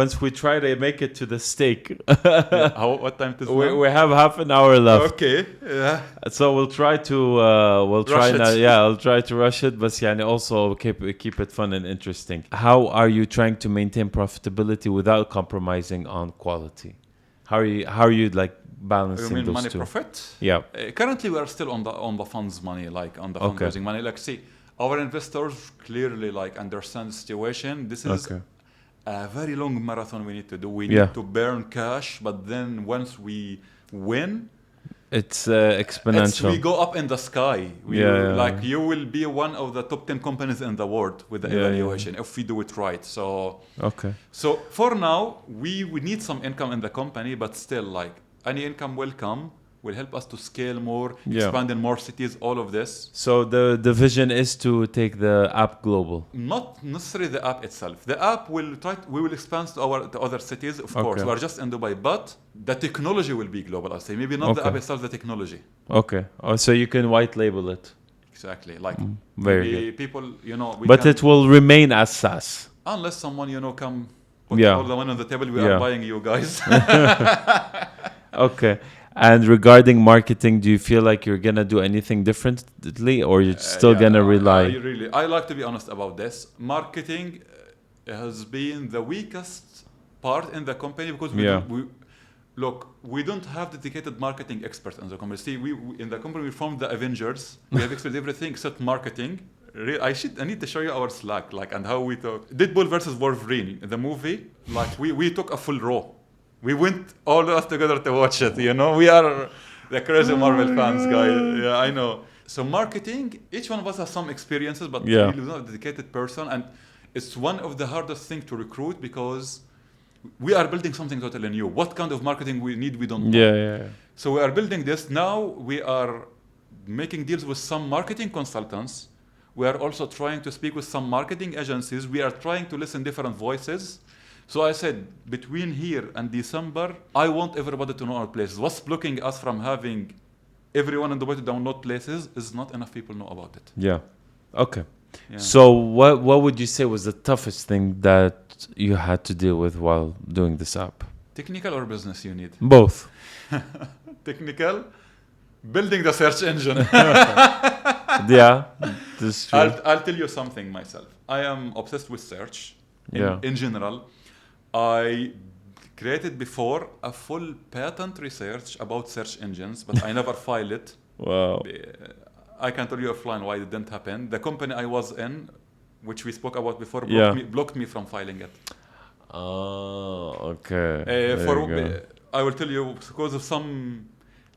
Once we try to make it to the stake. What time is it? We have half an hour left. Okay. Yeah. So we'll try to I'll try to rush it, but also keep it fun and interesting. How are you trying to maintain profitability without compromising on quality? How are you like balancing you mean those money two? Profit? Yeah. Currently, we are still on the funds money, like on the fundraising money. Like, see, our investors clearly like understand the situation. This is a very long marathon we need to do. We need to burn cash, but then once we win, it's exponential. We go up in the sky. Like you will be one of the top 10 companies in the world with the evaluation if we do it right. So for now, we need some income in the company, but still, like, any income will help us to scale more, expand in more cities, all of this. So the vision is to take the app global. Not necessarily the app itself. The app we will expand to other cities, of course. We are just in Dubai, but the technology will be global, I'll say. Maybe not the app itself, the technology. Okay. So you can white label it. Exactly. Like very good. People, but it will remain as SaaS. Unless someone, come put all the money on the table, we are buying you guys. Okay. And regarding marketing, do you feel like you're going to do anything differently or you're still going to rely? I like to be honest about this. Marketing has been the weakest part in the company because we don't have dedicated marketing experts in the company. See, we in the company we formed the Avengers. We have experts everything except marketing. I need to show you our Slack, like, and how we talk. Deadpool versus Wolverine, the movie, like we took a full row. We went all of us together to watch it, We are the crazy Marvel fans, guys. Yeah, I know. So marketing, each one of us has some experiences, but we're not a dedicated person. And it's one of the hardest things to recruit because we are building something totally new. What kind of marketing we need, we don't know. Yeah. So we are building this. Now we are making deals with some marketing consultants. We are also trying to speak with some marketing agencies. We are trying to listen to different voices. So I said, between here and December, I want everybody to know our places. What's blocking us from having everyone in the way to download places is not enough people know about it. Yeah. Okay. Yeah. So what would you say was the toughest thing that you had to deal with while doing this app? Technical or business you need? Both. Technical, building the search engine. Yeah, this is true. I'll tell you something myself. I am obsessed with search in general. I created before a full patent research about search engines, but I never filed it. Wow. I can tell you offline why it didn't happen. The company I was in, which we spoke about before, blocked me from filing it. Oh, okay. I will tell you because of some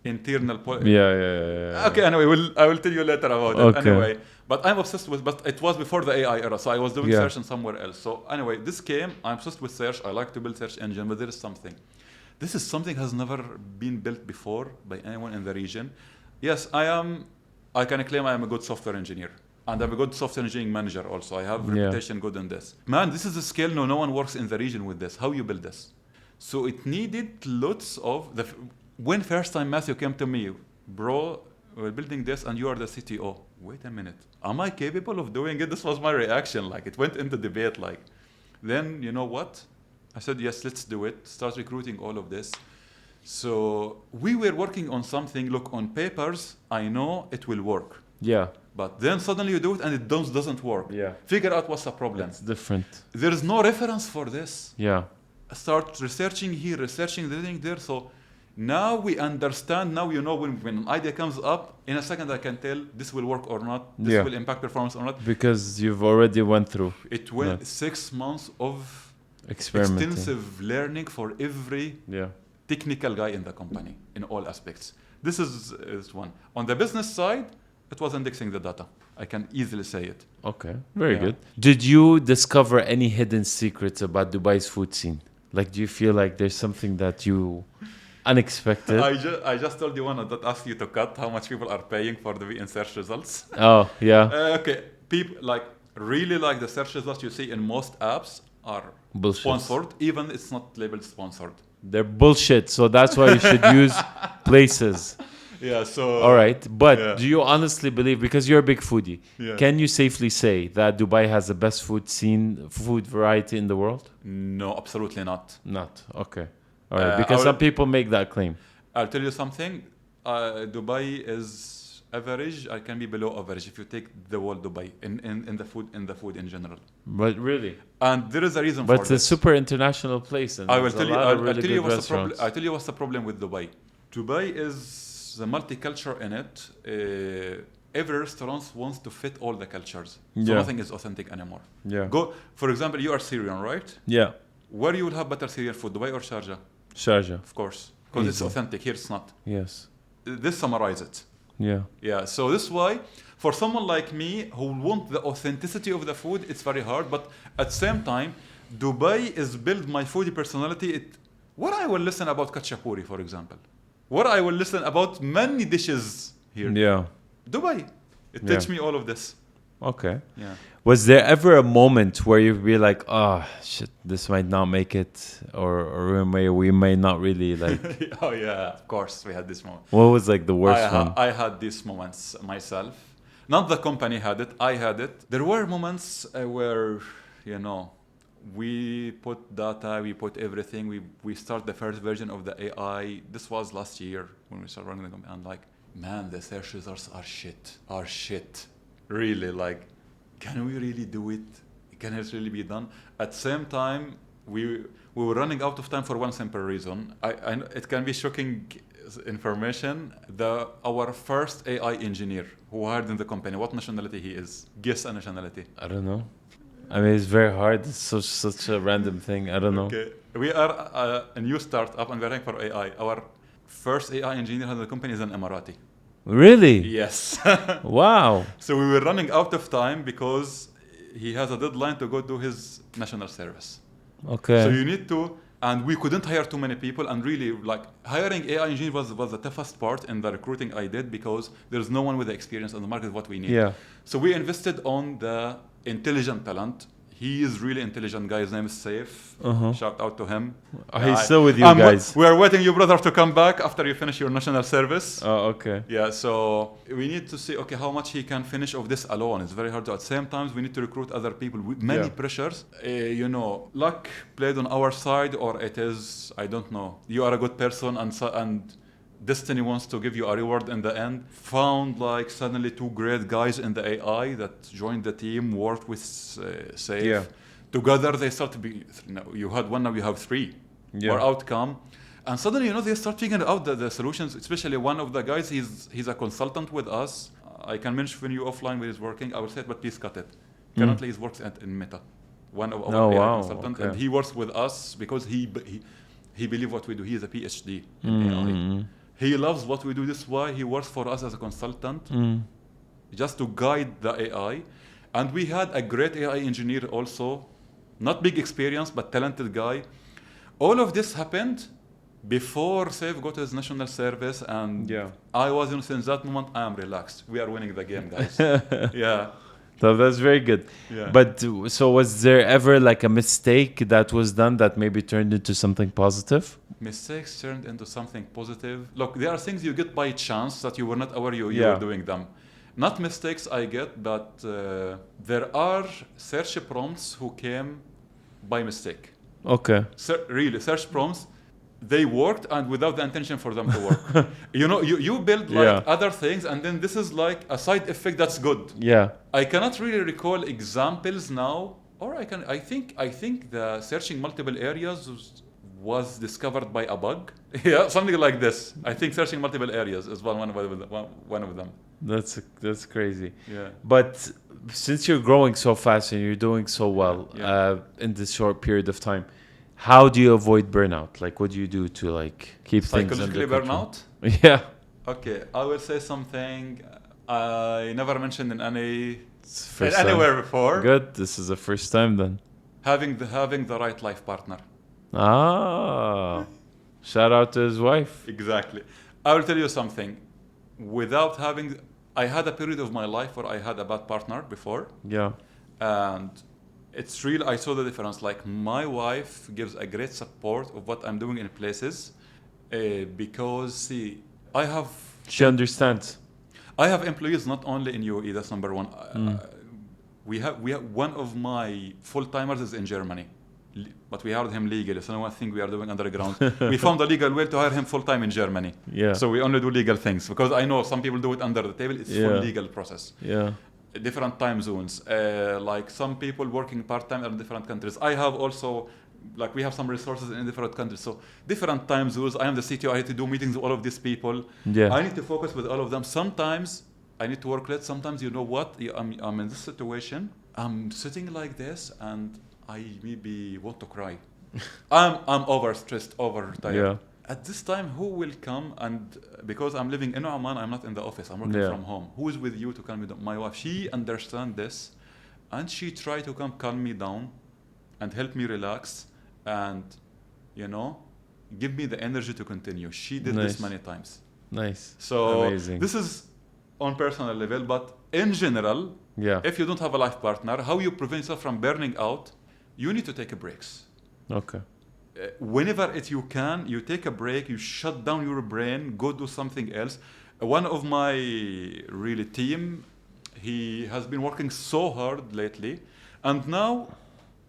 internal. Yeah. Okay, anyway, I will tell you later about it. Okay. Anyway, but I'm obsessed with. But it was before the AI era, so I was doing Yeah. search and somewhere else. So anyway, this came. I'm obsessed with search. I like to build search engine, but there is something. This is something has never been built before by anyone in the region. Yes, I can claim I am a good software engineer. And I'm a good software engineering manager also. I have reputation good in this. Man, this is a scale no one works in the region with this. How you build this? So it needed lots of... When first time Matthew came to me, bro, we're building this and you are the CTO. Wait a minute. Am I capable of doing it? This was my reaction. Like, it went into debate. Like, then, you know what? I said, yes, let's do it. Start recruiting all of this. So we were working on something. Look, on papers, I know it will work. Yeah. But then suddenly you do it and it doesn't work. Yeah. Figure out what's the problem. It's different. There is no reference for this. Yeah. Start researching here, researching there. So now we understand. Now you know when an idea comes up, in a second I can tell this will work or not. This will impact performance or not. Because you've already went through. It went 6 months of experimenting. Extensive learning for every technical guy in the company in all aspects. This is one. On the business side, it was indexing the data. I can easily say it. Okay, very good. Did you discover any hidden secrets about Dubai's food scene? Like, do you feel like there's something that you unexpected? I just told you one that asked you to cut how much people are paying for the VN search results. Oh, yeah. Okay, people really like the search results you see in most apps are bullshit. Sponsored, even it's not labeled sponsored. They're bullshit, so that's why you should use places. Yeah, so... All right, but do you honestly believe, because you're a big foodie, can you safely say that Dubai has the best food variety in the world? No, absolutely not. Not, okay. All right, because some people make that claim. I'll tell you something. Dubai is average. I can be below average if you take the whole Dubai in the food in general. But really? And there is a reason for this. But it's a super international place. And I will tell you. I'll tell you what's the problem. I'll tell you what's the problem with Dubai. Dubai is the multicultural in it. Every restaurant wants to fit all the cultures. So nothing is authentic anymore. Yeah. For example, you are Syrian, right? Yeah. Where you will have better Syrian food, Dubai or Sharjah? Sharjah. Of course. Because it's authentic. Here it's not. Yes. This summarizes it. Yeah. Yeah. So this is why, for someone like me who want the authenticity of the food, it's very hard. But at the same time, Dubai is built my foodie personality. What I will listen about kachapuri, for example. What I will listen about many dishes here. Yeah. Dubai. It teach me all of this. Okay. Yeah. Was there ever a moment where you'd be like, oh, shit, this might not make it, or we may not really like... Oh, yeah, of course, we had this moment. What was like the worst one? I had these moments myself. Not the company had it, I had it. There were moments where, we put data, we put everything, we start the first version of the AI. This was last year when we started running the company. And man, the search results are shit. Really, can we really do it? Can it really be done? At the same time, we were running out of time for one simple reason. It can be shocking information. Our first AI engineer who hired in the company, what nationality he is? Guess a nationality. I don't know. I mean, it's very hard. It's such a random thing. I don't know. Okay. We are a new startup and we're running for AI. Our first AI engineer in the company is an Emirati. Really? Yes. Wow. So we were running out of time because he has a deadline to go do his national service. Okay. So you need to, and we couldn't hire too many people, and really hiring AI engineer was the toughest part in the recruiting I did because there's no one with the experience on the market what we need. Yeah. So we invested on the intelligent talent. He is really intelligent guy. His name is Saif. Shout out to him. He's still with you guys. We are waiting you, brother, to come back after you finish your national service. Oh, okay. Yeah, so we need to see, okay, how much he can finish of this alone. It's very hard to. At the same time, we need to recruit other people with many pressures. Luck played on our side, or it is, I don't know. You are a good person, and destiny wants to give you a reward in the end. Found suddenly two great guys in the AI that joined the team, worked with Safe. Yeah. Together they start to be, you had one, now you have three. Yeah. Or outcome. And suddenly, they start figuring out the solutions, especially one of the guys, he's a consultant with us. I can mention you offline where he's working. I will say it, but please cut it. Currently he works in Meta. One of our AI consultants. Okay. And he works with us because he believes what we do. He is a PhD in AI. He loves what we do. This is why he works for us as a consultant, just to guide the AI. And we had a great AI engineer also, not big experience, but talented guy. All of this happened before Saif got his national service, and I was since that moment, I am relaxed. We are winning the game, guys. Yeah. So that's very good. Yeah. But so was there ever like a mistake that was done that maybe turned into something positive? Mistakes turned into something positive. Look, there are things you get by chance that you were not aware you were doing them. Not mistakes I get, but there are search prompts who came by mistake. Okay. Really, search prompts, they worked and without the intention for them to work. You build like other things, and then this is like a side effect that's good. Yeah. I cannot really recall examples now, or I can. I think the searching multiple areas was discovered by a bug. Yeah, something like this. I think searching multiple areas is one of them. That's crazy. Yeah. But since you're growing so fast and you're doing so well in this short period of time, how do you avoid burnout? Like, what do you do to like keep things under control? Burnout? Yeah. Okay, I will say something I never mentioned in First anywhere time. before. Good. This is the first time then. Having the right life partner. Ah. Shout out to his wife. Exactly. I will tell you something. I had a period of my life where I had a bad partner before. Yeah. And it's real. I saw the difference. Like, my wife gives a great support of what I'm doing in places because, see, She understands. I have employees not only in UAE. That's number one. We have one of my full-timers is in Germany, but we hired him legally. So one thing we are doing underground. We found a legal way to hire him full-time in Germany. Yeah. So we only do legal things because I know some people do it under the table. It's full legal process. Yeah. Different time zones. Like some people working part-time in different countries. I have also, like, we have some resources in different countries. So different time zones. I am the CTO. I need to do meetings with all of these people. Yeah. I need to focus with all of them. Sometimes I need to work late. Sometimes, you know what? I'm in this situation. I'm sitting like this and I maybe want to cry. I'm overstressed, overtired. Yeah. At this time, who will come? And because I'm living in Oman, I'm not in the office. I'm working from home. Who is with you to calm me down? My wife. She understands this, and she tried to calm me down, and help me relax, and give me the energy to continue. She did this many times. Nice. So amazing. This is on personal level, but in general, if you don't have a life partner, how you prevent yourself from burning out? You need to take breaks. Okay. Whenever you can, you take a break, you shut down your brain, go do something else. One of my really team, he has been working so hard lately, and now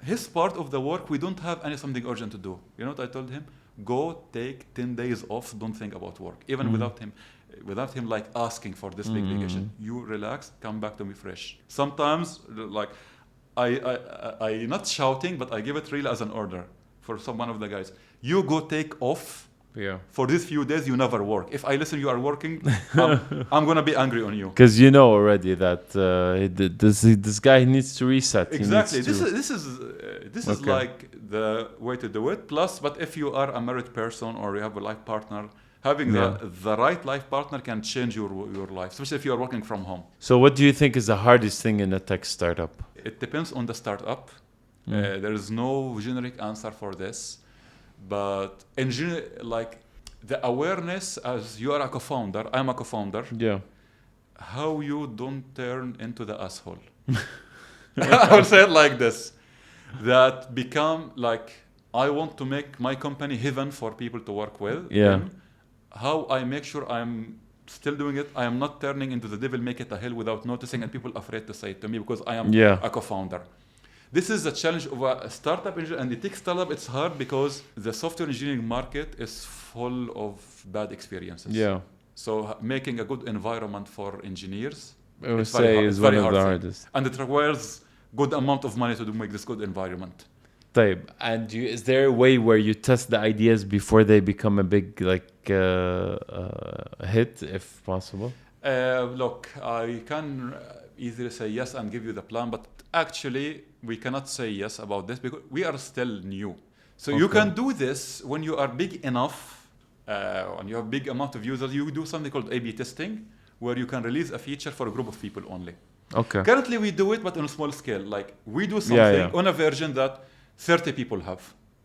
his part of the work, we don't have something urgent to do. You know what I told him? Go take 10 days off, don't think about work. Even without him like asking for this big vacation. You relax, come back to me fresh. Sometimes, like, I not shouting, but I give it really as an order for one of the guys. You go take off. Yeah. For these few days, you never work. If I listen, you are working, I'm gonna be angry on you. Because you know already that this guy needs to reset. Exactly. This is like the way to do it. Plus, but if you are a married person or you have a life partner, having the right life partner can change your life, especially if you are working from home. So what do you think is the hardest thing in a tech startup? It depends on the startup. There is no generic answer for this. But in general, like, the awareness, as you are a co-founder, I'm a co-founder. Yeah. How you don't turn into the asshole. I will say it like this. That become like, I want to make my company heaven for people to work with. Yeah. And how I make sure I'm still doing it. I am not turning into the devil, make it a hell without noticing, and people afraid to say it to me because I am a co-founder. This is the challenge of a startup and the tech startup. It's hard because the software engineering market is full of bad experiences. Yeah. So making a good environment for engineers, I would say is one of the hardest. And it requires good amount of money to make this good environment. Type. And is there a way where you test the ideas before they become a big hit, if possible? Look, I can easily say yes and give you the plan, but actually we cannot say yes about this because we are still new. So you can do this when you are big enough and you have big amount of users, you do something called A/B testing, where you can release a feature for a group of people only. Okay. Currently, we do it, but on a small scale. Like we do something on a version that 30 people have.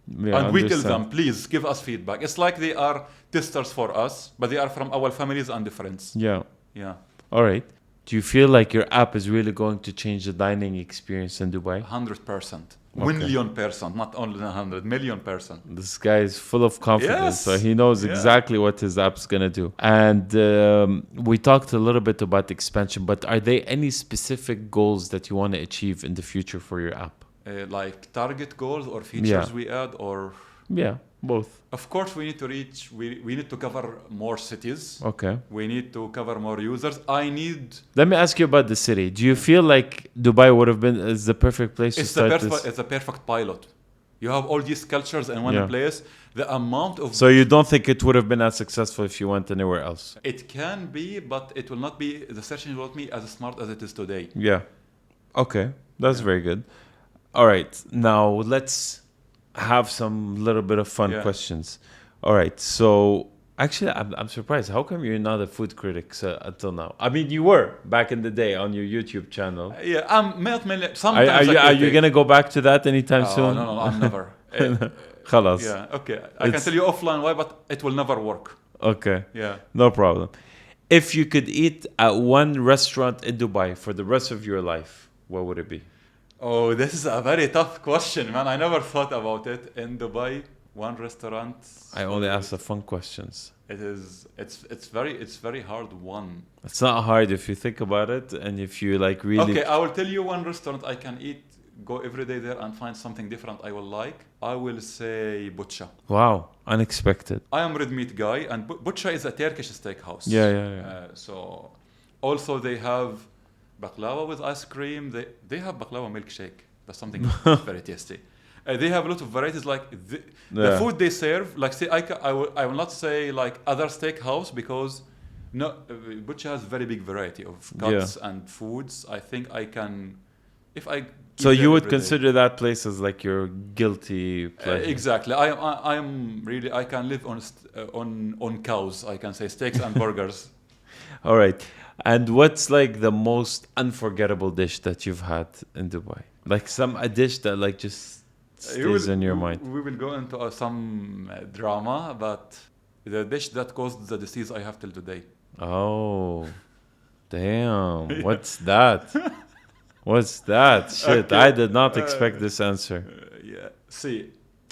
Yeah, And we tell them, please give us feedback. It's like they are testers for us, but they are from our families and the friends. Yeah. Yeah. All right. Do you feel like your app is really going to change the dining experience in Dubai? 100%. Okay. 1,000,000%. Not only 100, 1,000,000%. This guy is full of confidence, Yes. so he knows exactly what his app's going to do. And we talked a little bit about expansion, but are there any specific goals that you want to achieve in the future for your app? Like target goals or features we add, or Yeah, both. of course we need to reach. We need to cover more cities. Okay. We need to cover more users. Let me ask you about the city. Do you feel like Dubai would have been is the perfect place to start this? It's a perfect pilot. You have all these cultures in one place. The amount of So you don't think it would have been as successful if you went anywhere else? It can be, but it will not be. The search engine will not be as smart as it is today. Yeah. Okay, that's very good. All right, now let's have some little bit of fun questions. All right, so actually, I'm surprised. How come you're not a food critic until now? I mean, you were back in the day on your YouTube channel. Yeah, I'm not mainly. Sometimes are you gonna go back to that anytime soon? No, I'm never. Khalas. Yeah, okay. I can tell you offline why, but it will never work. Okay. Yeah. No problem. If you could eat at one restaurant in Dubai for the rest of your life, what would it be? Oh, this is a very tough question, man. I never thought about it. In Dubai, one restaurant. I only ask the fun questions. It's very hard one. It's not hard if you think about it, and if you like really. Okay, I will tell you one restaurant I can eat, go every day there and find something different I will like. I will say Butcha. Wow, unexpected. I am red meat guy, and Butcha is a Turkish steakhouse. Yeah. So also they have baklava with ice cream. They have baklava milkshake. That's something very tasty. They have a lot of varieties. Like the food they serve. Like say I will not say like other steakhouse because Butcha has very big variety of cuts and foods. I think I can if I. So you would consider that place as like your guilty pleasure? Exactly. I'm really I can live on cows. I can say steaks and burgers. All right. And what's like the most unforgettable dish that you've had in Dubai? Like a dish that like just stays in your mind. We will go into some drama, but the dish that caused the disease I have till today. Oh, damn! What's that? What's that? Shit! Okay. I did not expect this answer. Yeah. See,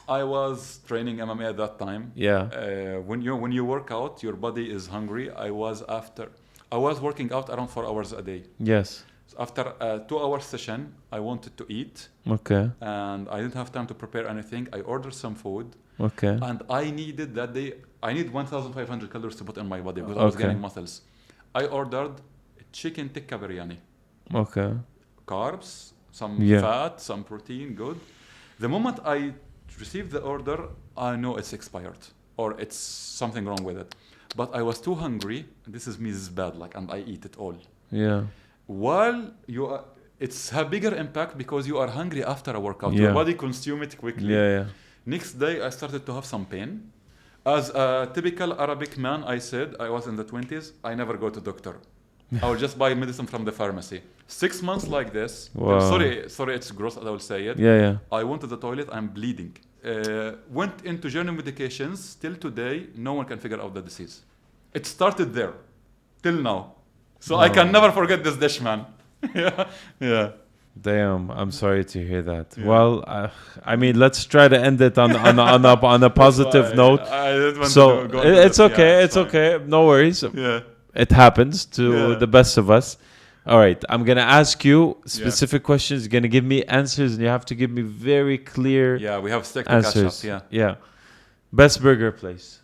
I was training MMA at that time. Yeah. When you work out, your body is hungry. I was working out around 4 hours a day. Yes. So after a 2-hour session, I wanted to eat. Okay. And I didn't have time to prepare anything. I ordered some food. Okay. And I needed that day. I need 1,500 calories to put in my body because I was getting muscles. I ordered chicken tikka biryani. Okay. Carbs, some fat, some protein, good. The moment I received the order, I know it's expired or it's something wrong with it. But I was too hungry. This is bad. And I eat it all. Yeah. While it's a bigger impact because you are hungry after a workout. Your body consumes it quickly. Yeah. Next day, I started to have some pain. As a typical Arabic man, I said I was in the 20s. I never go to doctor. I will just buy medicine from the pharmacy. 6 months like this. Wow. Sorry, it's gross. I will say it. Yeah. I went to the toilet. I'm bleeding. Went into general medications. Till today, no one can figure out the disease. It started there, till now. So I can never forget this dish, man. Yeah. Damn, I'm sorry to hear that. Yeah. Well, I mean, let's try to end it on a positive note. I didn't want to go it's okay. Yeah, it's okay. No worries. Yeah. It happens to the best of us. All right, I'm gonna ask you specific questions. You're gonna give me answers, and you have to give me very clear. Yeah, we have stick to answers. Catch up. Yeah. Best burger place.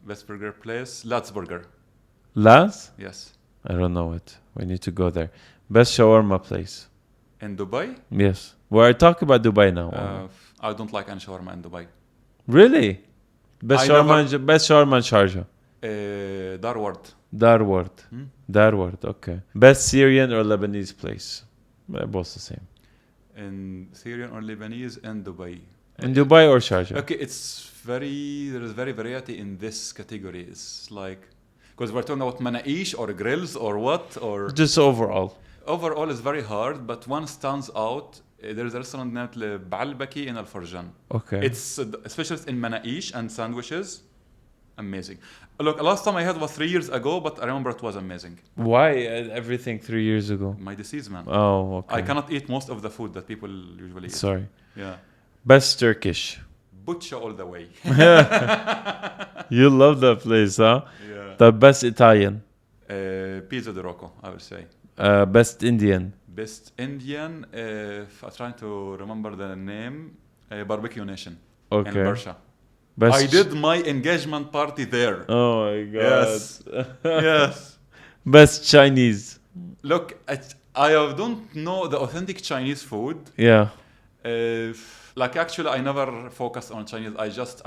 Best burger place, Lad's Burger. Laz? Yes. I don't know it. We need to go there. Best shawarma place. In Dubai? Yes. Well, I talk about Dubai now. I don't like any shawarma in Dubai. Really? Best shawarma in Sharjah. Darward. Darward, okay. Best Syrian or Lebanese place? They're both the same. In Syrian or Lebanese in Dubai. In Dubai or Sharjah? Okay, there is very variety in this category. It's like, because we're talking about manaish or grills or what, or Just overall. overall is very hard, but one stands out. There is a restaurant named Baalbaki in Al Farjan. Okay. It's a specialist in manaish and sandwiches. Amazing. Look, last time I had was 3 years ago, but I remember it was amazing. Why everything 3 years ago? My disease, man. Oh, okay. I cannot eat most of the food that people usually eat. Sorry. Yeah. Best Turkish. Butcha all the way. You love that place, huh? Yeah. The best Italian. Pizza di Rocco, I would say. Best Indian. Best Indian, I'm trying to remember the name. Barbecue Nation in Okay. Bersha. Best. I did my engagement party there. Oh my god. Yes. Yes. Best Chinese. Look, I don't know the authentic Chinese food. Yeah. Like actually, I never focused on Chinese.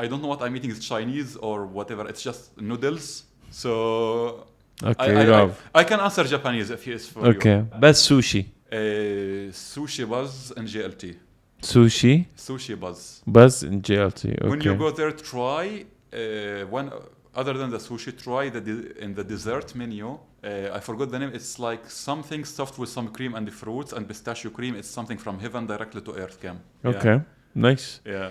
I don't know what I'm eating is Chinese or whatever. It's just noodles. So Okay. I can answer Japanese if it's for Okay. Best sushi. you. Sushi Buzz and GLT. Sushi. Sushi Buzz. Buzz and JLT. Okay. When you go there, try one other than the sushi. Try in the dessert menu. I forgot the name. It's like something stuffed with some cream and fruits and pistachio cream. It's something from heaven directly to earth came. Okay. Nice. Yeah.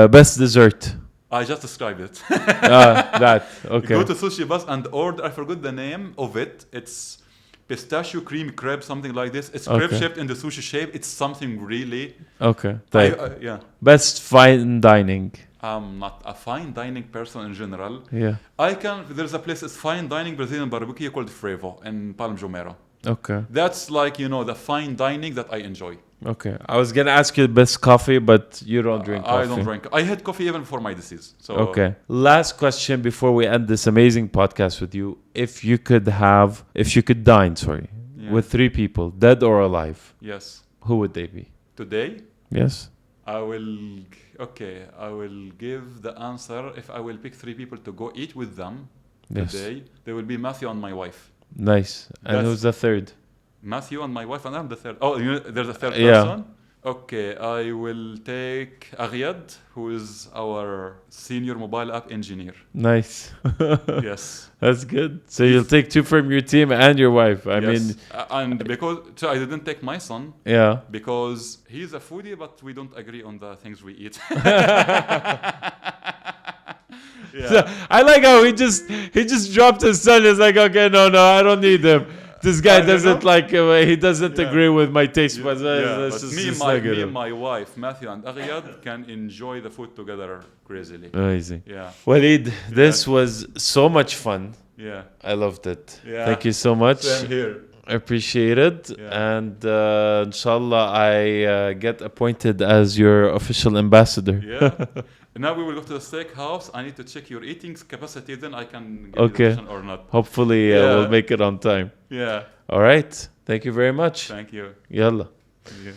Best dessert. I just described it. That. Okay. Go to Sushi Bus and order. I forgot the name of it. It's pistachio cream crepe, something like this. It's crepe Okay. shaped in the sushi shape. It's something really. Okay. Type. Yeah. Best fine dining. I'm not a fine dining person in general. Yeah. There's a place, it's fine dining Brazilian barbecue called Frevo in Palm Jumeirah. Okay. That's like, the fine dining that I enjoy. Okay. I was gonna ask you best coffee, but you don't drink coffee. I don't drink. I had coffee even before my disease. So Okay. Last question before we end this amazing podcast with you. If you could dine, Yeah. with 3 people, dead or alive, Yes. who would they be? Today, Yes. I will give the answer. If I will pick 3 people to go eat with them Yes. today, there will be Matthew and my wife. Nice. And That's- who's the third? Matthew and my wife, and I'm the third. Oh, there's a third Yeah. person? Okay, I will take Ariad, who is our senior mobile app engineer. Nice. Yes. That's good. So you'll take 2 from your team and your wife. I Yes. mean, And because so I didn't take my son yeah. because he's a foodie, but we don't agree on the things we eat. So, I like how he just dropped his son. He's like, okay, no, I don't need him. This guy doesn't he doesn't Yeah. agree with my taste buds. Yeah, That's but just- me it's and negative. my wife, Matthew and Ariad, can enjoy the food together crazily. Amazing. Yeah, Waleed, this was so much fun. yeah. I loved it. Yeah. Thank you so much. Same here. I appreciate it. Yeah. And inshallah, I get appointed as your official ambassador. Yeah. Now we will go to the steakhouse. I need to check your eating capacity. Then I can get Okay. the session or not. Hopefully, Yeah. we'll make it on time. Yeah. All right. Thank you very much. Thank you. Yalla. Thank you.